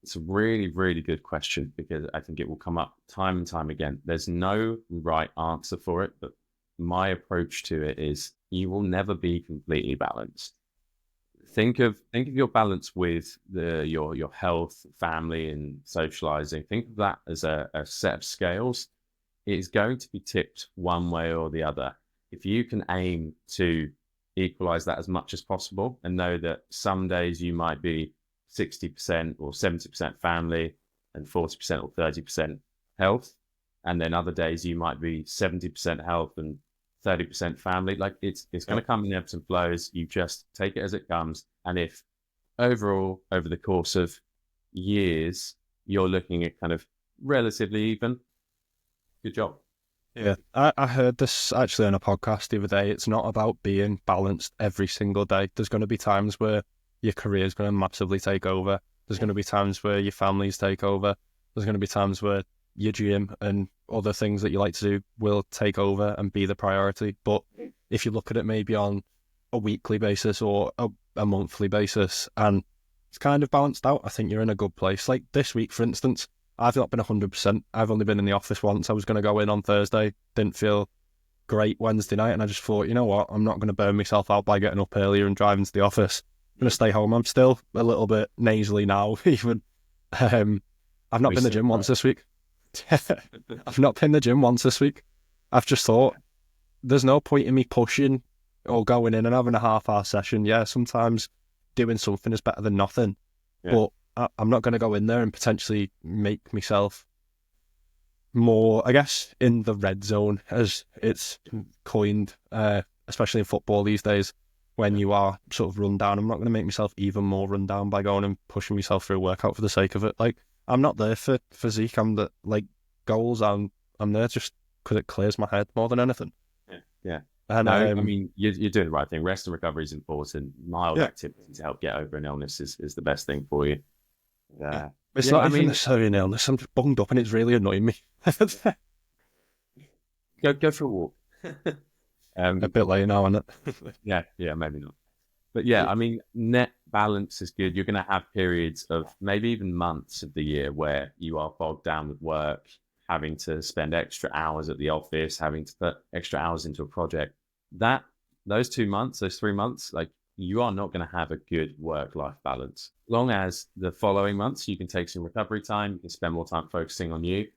it's a really, really good question, because I think it will come up time and time again. There's no right answer for it, but my approach to it is you will never be completely balanced. Think of your balance with your health, family, and socializing. Think of that as a set of scales. It is going to be tipped one way or the other. If you can aim to equalize that as much as possible and know that some days you might be 60% or 70% family and 40% or 30% health, and then other days you might be 70% health and 30% family. Like, it's going to come in ebbs and flows. You just take it as it comes. And if overall, over the course of years, you're looking at kind of relatively even, good job. Yeah, I heard this actually on a podcast the other day. It's not about being balanced every single day. There's going to be times where your career is going to massively take over. There's going to be times where your families take over. There's going to be times where your gym and other things that you like to do will take over and be the priority. But if you look at it maybe on a weekly basis or a monthly basis and it's kind of balanced out, I think you're in a good place. Like this week, for instance, I've not been 100%. I've only been in the office once. I was going to go in on Thursday. Didn't feel great Wednesday night. And I just thought, you know what? I'm not going to burn myself out by getting up earlier and driving to the office. I'm going to stay home. I'm still a little bit nasally now, even. I've not been to the gym once this week. I've not been to the gym once this week. I've just thought, there's no point in me pushing or going in and having a half-hour session. Yeah, sometimes doing something is better than nothing. Yeah. But I'm not going to go in there and potentially make myself more, I guess, in the red zone, as it's coined, especially in football these days, when you are sort of run down. I'm not going to make myself even more run down by going and pushing myself through a workout for the sake of it. Like, I'm not there for physique. I'm the, like, goals. I'm there just because it clears my head more than anything. Yeah. And no, I mean, you're doing the right thing. Rest and recovery is important. Mild activity to help get over an illness is the best thing for you. It's not even necessarily an illness. I'm just bunged up and it's really annoying me. Go for a walk. A bit late now, isn't it? yeah, maybe not. But yeah, I mean, net balance is good. You're going to have periods of maybe even months of the year where you are bogged down with work, having to spend extra hours at the office, having to put extra hours into a project. Those 2 months, those 3 months, like, you are not going to have a good work-life balance. Long as the following months you can take some recovery time, you can spend more time focusing on you.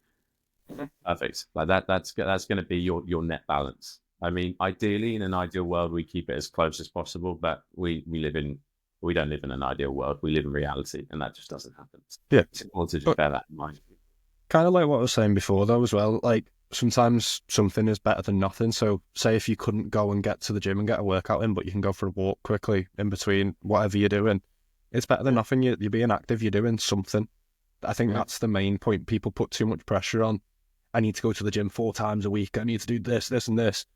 Perfect. Like that's going to be your net balance. I mean, ideally, in an ideal world, we keep it as close as possible, but we don't live in an ideal world. We live in reality, and that just doesn't happen. Yeah, it's important to just bear that in mind. Kind of like what I was saying before, though, as well. Like, sometimes something is better than nothing. So, say if you couldn't go and get to the gym and get a workout in, but you can go for a walk quickly in between whatever you're doing, It's better than nothing. You're being active. You're doing something. I think Yeah. that's the main point. People put too much pressure on. I need to go to the gym 4 times a week. I need to do this, this, and this.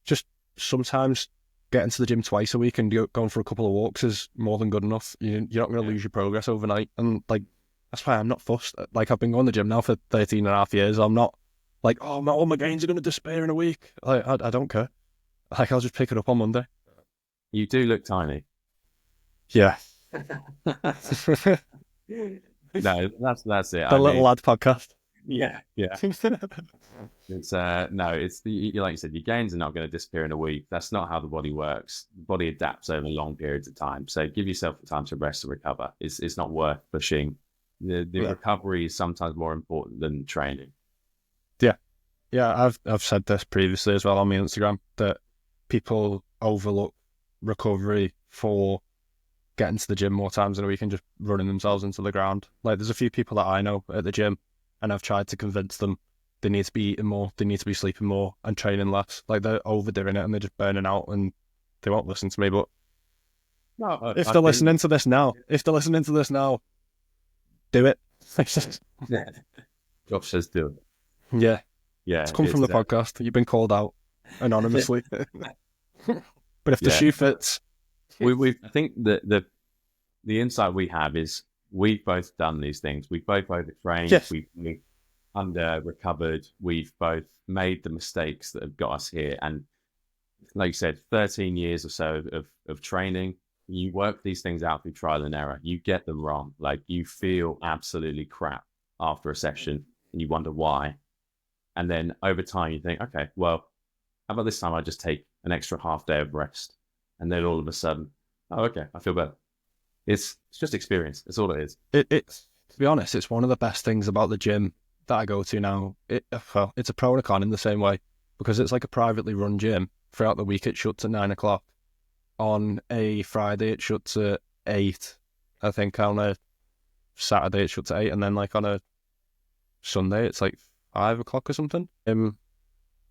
Just sometimes getting to the gym twice a week and going for a couple of walks is more than good enough. You're not going to lose your progress overnight. And like, that's why I'm not fussed. Like, I've been going to the gym now for 13 and a half years. I'm not like, oh, all my gains are going to disappear in a week. Like, I don't care. Like, I'll just pick it up on Monday. You do look tiny. Yeah. No, that's it. The little lad podcast. Yeah. It's no, it's like you said, your gains are not going to disappear in a week. That's not how the body works. The body adapts over long periods of time. So give yourself the time to rest and recover. It's not worth pushing. The recovery is sometimes more important than training. Yeah, I've said this previously as well on my Instagram, that people overlook recovery for getting to the gym more times in a week and just running themselves into the ground. Like, there's a few people that I know at the gym, and I've tried to convince them they need to be eating more, they need to be sleeping more and training less. Like, they're overdoing it and they're just burning out, and they won't listen to me. But No, if they're listening to this now, do it. Josh says do it. Yeah. Yeah, It's come from the podcast. You've been called out anonymously. But if the shoe fits, I think that the insight we have is we've both done these things. We've both overtrained. Yes. We've under recovered. We've both made the mistakes that have got us here. And like you said, 13 years or so of training. You work these things out through trial and error. You get them wrong. Like, you feel absolutely crap after a session and you wonder why. And then over time you think, okay, well, how about this time I just take an extra half day of rest? And then all of a sudden, oh, okay, I feel better. It's just experience. That's all it is. It's to be honest, it's one of the best things about the gym that I go to now. It's a pro and a con in the same way, because it's like a privately run gym. Throughout the week, it shuts at 9 o'clock. On a Friday, it shuts at 8. I think on a Saturday, it shuts at 8. And then like on a Sunday, it's like 5 o'clock or something.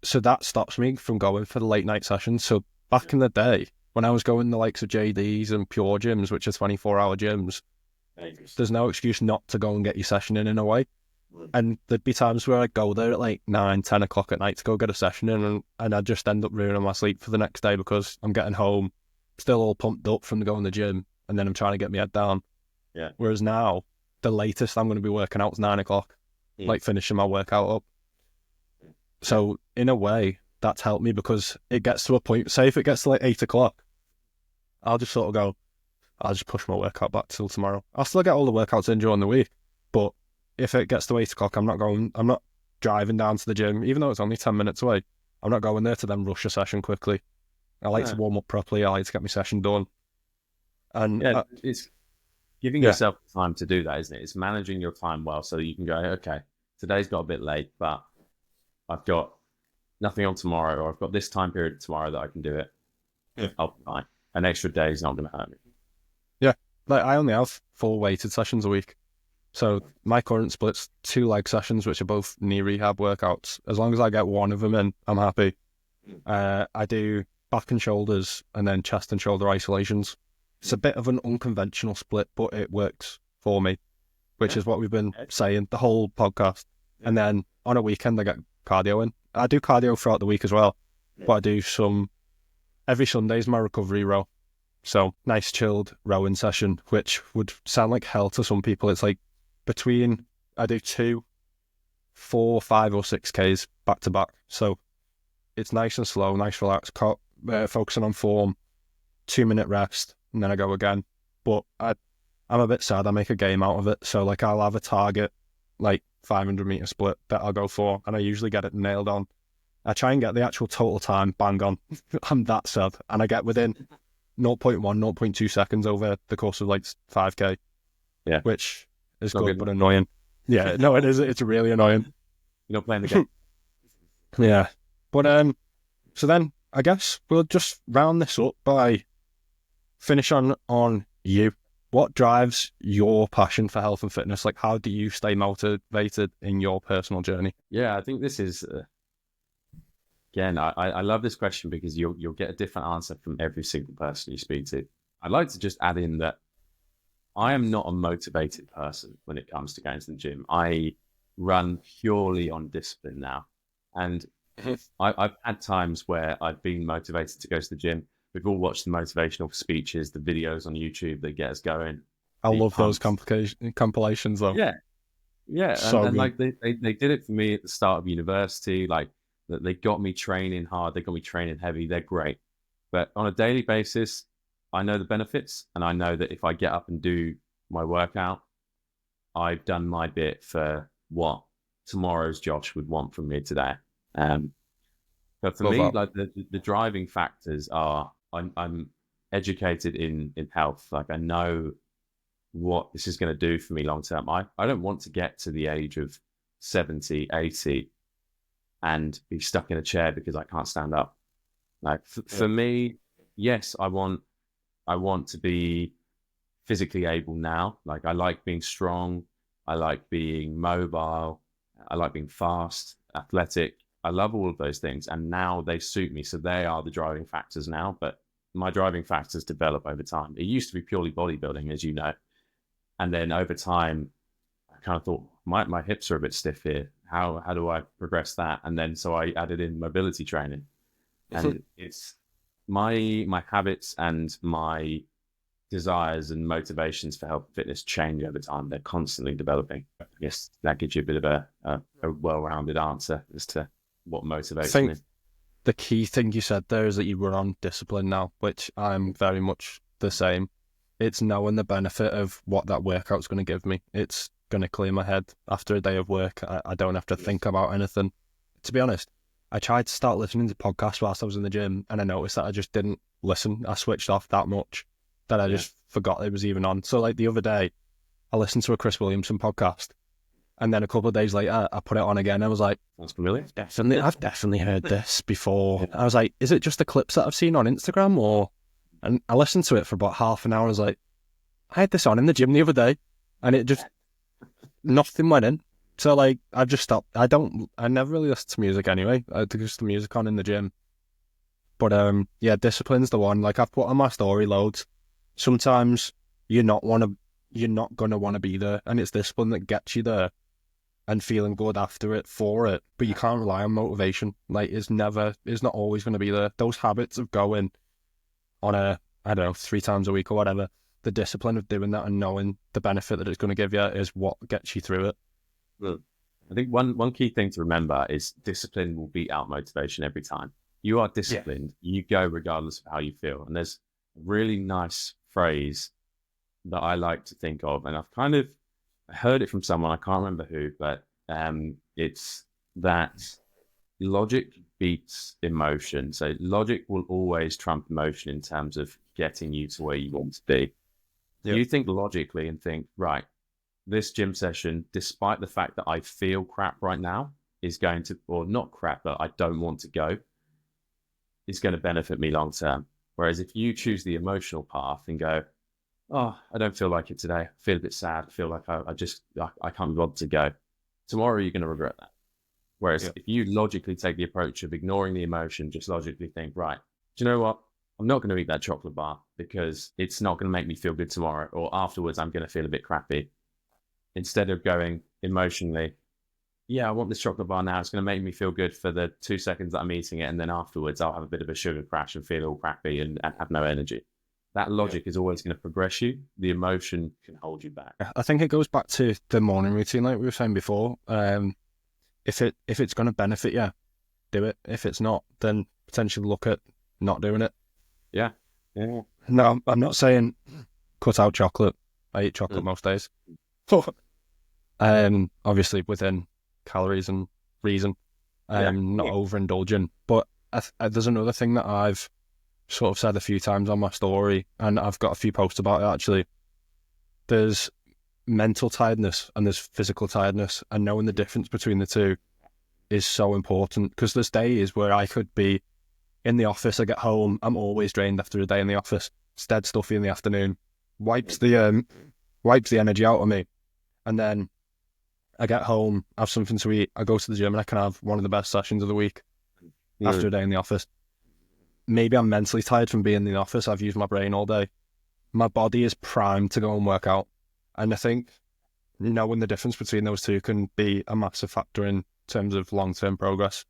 So that stops me from going for the late night sessions. So back in the day, when I was going the likes of JD's and Pure gyms, which are 24-hour gyms, there's no excuse not to go and get your session in a way. And there'd be times where I'd go there at like 9, 10 o'clock at night to go get a session in, and I'd just end up ruining my sleep for the next day because I'm getting home still all pumped up from going to the gym, and then I'm trying to get my head down. Yeah. Whereas now, the latest I'm going to be working out is 9 o'clock, like finishing my workout up. So in a way, that's helped me, because it gets to a point, say if it gets to like 8 o'clock, I'll just sort of go, I'll just push my workout back till tomorrow. I'll still get all the workouts in during the week, but if it gets to 8 o'clock, I'm not driving down to the gym, even though it's only 10 minutes away. I'm not going there to then rush a session quickly. I like to warm up properly. I like to get my session done. And it's giving yourself time to do that, isn't it? It's managing your time well, so you can go, okay, today's got a bit late, but I've got nothing on tomorrow, or I've got this time period tomorrow that I can do it. Yeah. I'll be fine. An extra day is not going to hurt me. Yeah, like I only have 4 weighted sessions a week. So my current split's 2 leg sessions, which are both knee rehab workouts. As long as I get one of them in, I'm happy. I do back and shoulders and then chest and shoulder isolations. It's a bit of an unconventional split, but it works for me, which is what we've been saying the whole podcast. And then on a weekend, I get cardio in. I do cardio throughout the week as well, but I do every Sunday is my recovery row. So nice chilled rowing session, which would sound like hell to some people. It's like I do 2, 4, 5 or 6Ks back to back. So it's nice and slow, nice relaxed, focusing on form, 2-minute rest, and then I go again. But I'm a bit sad I make a game out of it. So like I'll have a target, like 500 meter split that I'll go for, and I usually get it nailed on. I try and get the actual total time bang on. I'm that sad. And I get within 0.1, 0.2 seconds over the course of like 5K. Yeah. Which is good, but annoying. Yeah, no, it is. It's really annoying. You're not playing the game. Yeah. But so then I guess we'll just round this up by finish on you. What drives your passion for health and fitness? Like, how do you stay motivated in your personal journey? Yeah, I think this is, again, I love this question because you'll get a different answer from every single person you speak to. I'd like to just add in that I am not a motivated person when it comes to going to the gym. I run purely on discipline now. And I've had times where I've been motivated to go to the gym. We've all watched the motivational speeches, the videos on YouTube that get us going. I Be love those pumped. compilations though. Yeah, yeah. So And good. like they did it for me at the start of university. Like that they got me training hard, they got me training heavy. They're great. But on a daily basis, I know the benefits, and I know that if I get up and do my workout, I've done my bit for what tomorrow's Josh would want from me today. Um, but for Love me, that. like the driving factors are I'm educated in health. Like I know what this is going to do for me long term. I don't want to get to the age of 70, 80 and be stuck in a chair because I can't stand up. Like for me, yes, I want to be physically able now. Like I like being strong. I like being mobile. I like being fast, athletic. I love all of those things. And now they suit me. So they are the driving factors now. But my driving factors develop over time. It used to be purely bodybuilding, as you know. And then over time, I kind of thought, my hips are a bit stiff here. How do I progress that? And then so I added in mobility training. And it's my habits and my desires and motivations for health and fitness change over time. They're constantly developing. I guess that gives you a bit of a well-rounded answer as to what I motivates think me. the key thing you said there is that you run on discipline now, which I'm very much the same. It's knowing the benefit of what that workout's going to give me. It's going to clear my head after a day of work. I don't have to think about anything. To be honest, I tried to start listening to podcasts whilst I was in the gym, and I noticed that I just didn't listen. I switched off that much that I just forgot it was even on. So like the other day, I listened to a Chris Williamson podcast, and then a couple of days later, I put it on again. I was like, That's familiar. I've definitely heard this before. I was like, is it just the clips that I've seen on Instagram or? And I listened to it for about half an hour. I was like, I had this on in the gym the other day, and it just nothing went in. So like, I've just stopped. I never really listen to music anyway. I just the music on in the gym. But yeah, discipline's the one. Like I've put on my story loads. Sometimes you're not gonna want to be there, and it's discipline that gets you there and feeling good after it for it. But you can't rely on motivation. Like it's not always going to be there. Those habits of going on I don't know, 3 times a week or whatever, the discipline of doing that and knowing the benefit that it's going to give you is what gets you through it. Well, I think one key thing to remember is discipline will beat out motivation every time. You are disciplined, you go regardless of how you feel. And there's a really nice phrase that I like to think of, and I heard it from someone, I can't remember who, but it's that logic beats emotion. So logic will always trump emotion in terms of getting you to where you want to be. Yeah. You think logically and think, right, this gym session, despite the fact that I feel crap right now, is going to, or not crap, but I don't want to go, is going to benefit me long term. Whereas if you choose the emotional path and go, oh, I don't feel like it today, I feel a bit sad, I feel like I can't be bothered to go, tomorrow you're going to regret that. Whereas if you logically take the approach of ignoring the emotion, just logically think, right, do you know what? I'm not going to eat that chocolate bar because it's not going to make me feel good tomorrow, or afterwards I'm going to feel a bit crappy. Instead of going emotionally, yeah, I want this chocolate bar now. It's going to make me feel good for the 2 seconds that I'm eating it. And then afterwards I'll have a bit of a sugar crash and feel all crappy and have no energy. That logic is always going to progress you. The emotion can hold you back. I think it goes back to the morning routine, like we were saying before. If it's going to benefit you, do it. If it's not, then potentially look at not doing it. Yeah. No, I'm not saying cut out chocolate. I eat chocolate most days. Obviously within calories and reason. Not overindulging. But there's another thing that I've sort of said a few times on my story, and I've got a few posts about it actually. There's mental tiredness and there's physical tiredness, and knowing the difference between the two is so important, because there's days where I could be in the office, I get home, I'm always drained after a day in the office. It's dead stuffy in the afternoon, wipes the energy out of me, and then I get home, have something to eat, I go to the gym, and I can have one of the best sessions of the week after a day in the office. Maybe I'm mentally tired from being in the office, I've used my brain all day, my body is primed to go and work out. And I think knowing the difference between those two can be a massive factor in terms of long-term progress.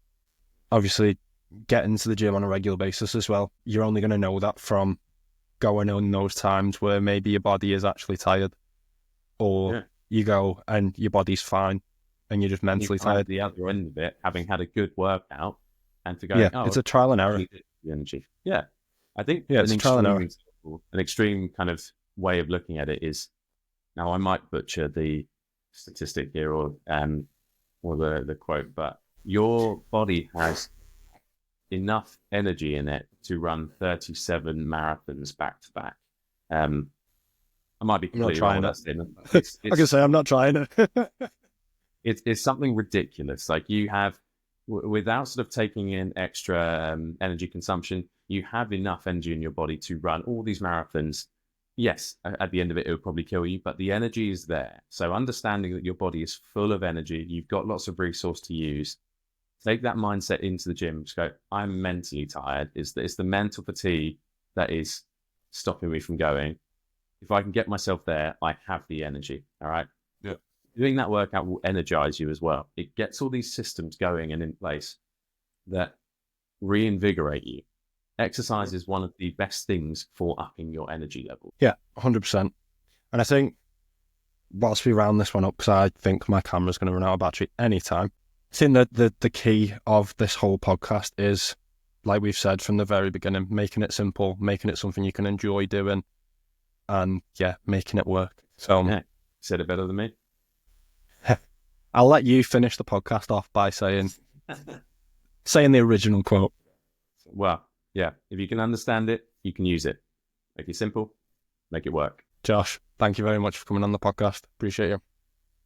Obviously, getting to the gym on a regular basis as well, you're only going to know that from going on those times where maybe your body is actually tired, or you go and your body's fine and you're just mentally tired. The other end of it, having had a good workout, and to go, it's a trial and error. The energy. Yeah. I think it's a trial and error. An extreme kind of way of looking at it is, now I might butcher the statistic here or the quote, but your body has enough energy in it to run 37 marathons back to back. I might be completely wrong. I can say I'm not trying it. It's something ridiculous. Like, you have, without sort of taking in extra energy consumption, you have enough energy in your body to run all these marathons. Yes, at the end of it, it will probably kill you, but the energy is there. So understanding that your body is full of energy, you've got lots of resource to use. Take that mindset into the gym. Just go, I'm mentally tired. It's the mental fatigue that is stopping me from going. If I can get myself there, I have the energy. All right. Yeah. Doing that workout will energize you as well. It gets all these systems going and in place that reinvigorate you. Exercise is one of the best things for upping your energy level. Yeah, 100%. And I think, whilst we round this one up, because I think my camera's going to run out of battery anytime, I think that the key of this whole podcast is, like we've said from the very beginning, making it simple, making it something you can enjoy doing, and making it work. So said it better than me. I'll let you finish the podcast off by saying the original quote. Well, yeah, if you can understand it, you can use it. Make it simple, make it work. Josh, thank you very much for coming on the podcast. Appreciate you.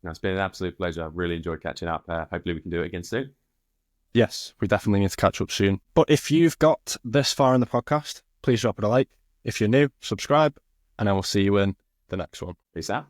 It's been an absolute pleasure. I've really enjoyed catching up. Hopefully we can do it again soon. Yes, we definitely need to catch up soon. But if you've got this far in the podcast, please drop it a like. If you're new, subscribe, and I will see you in the next one. Peace out.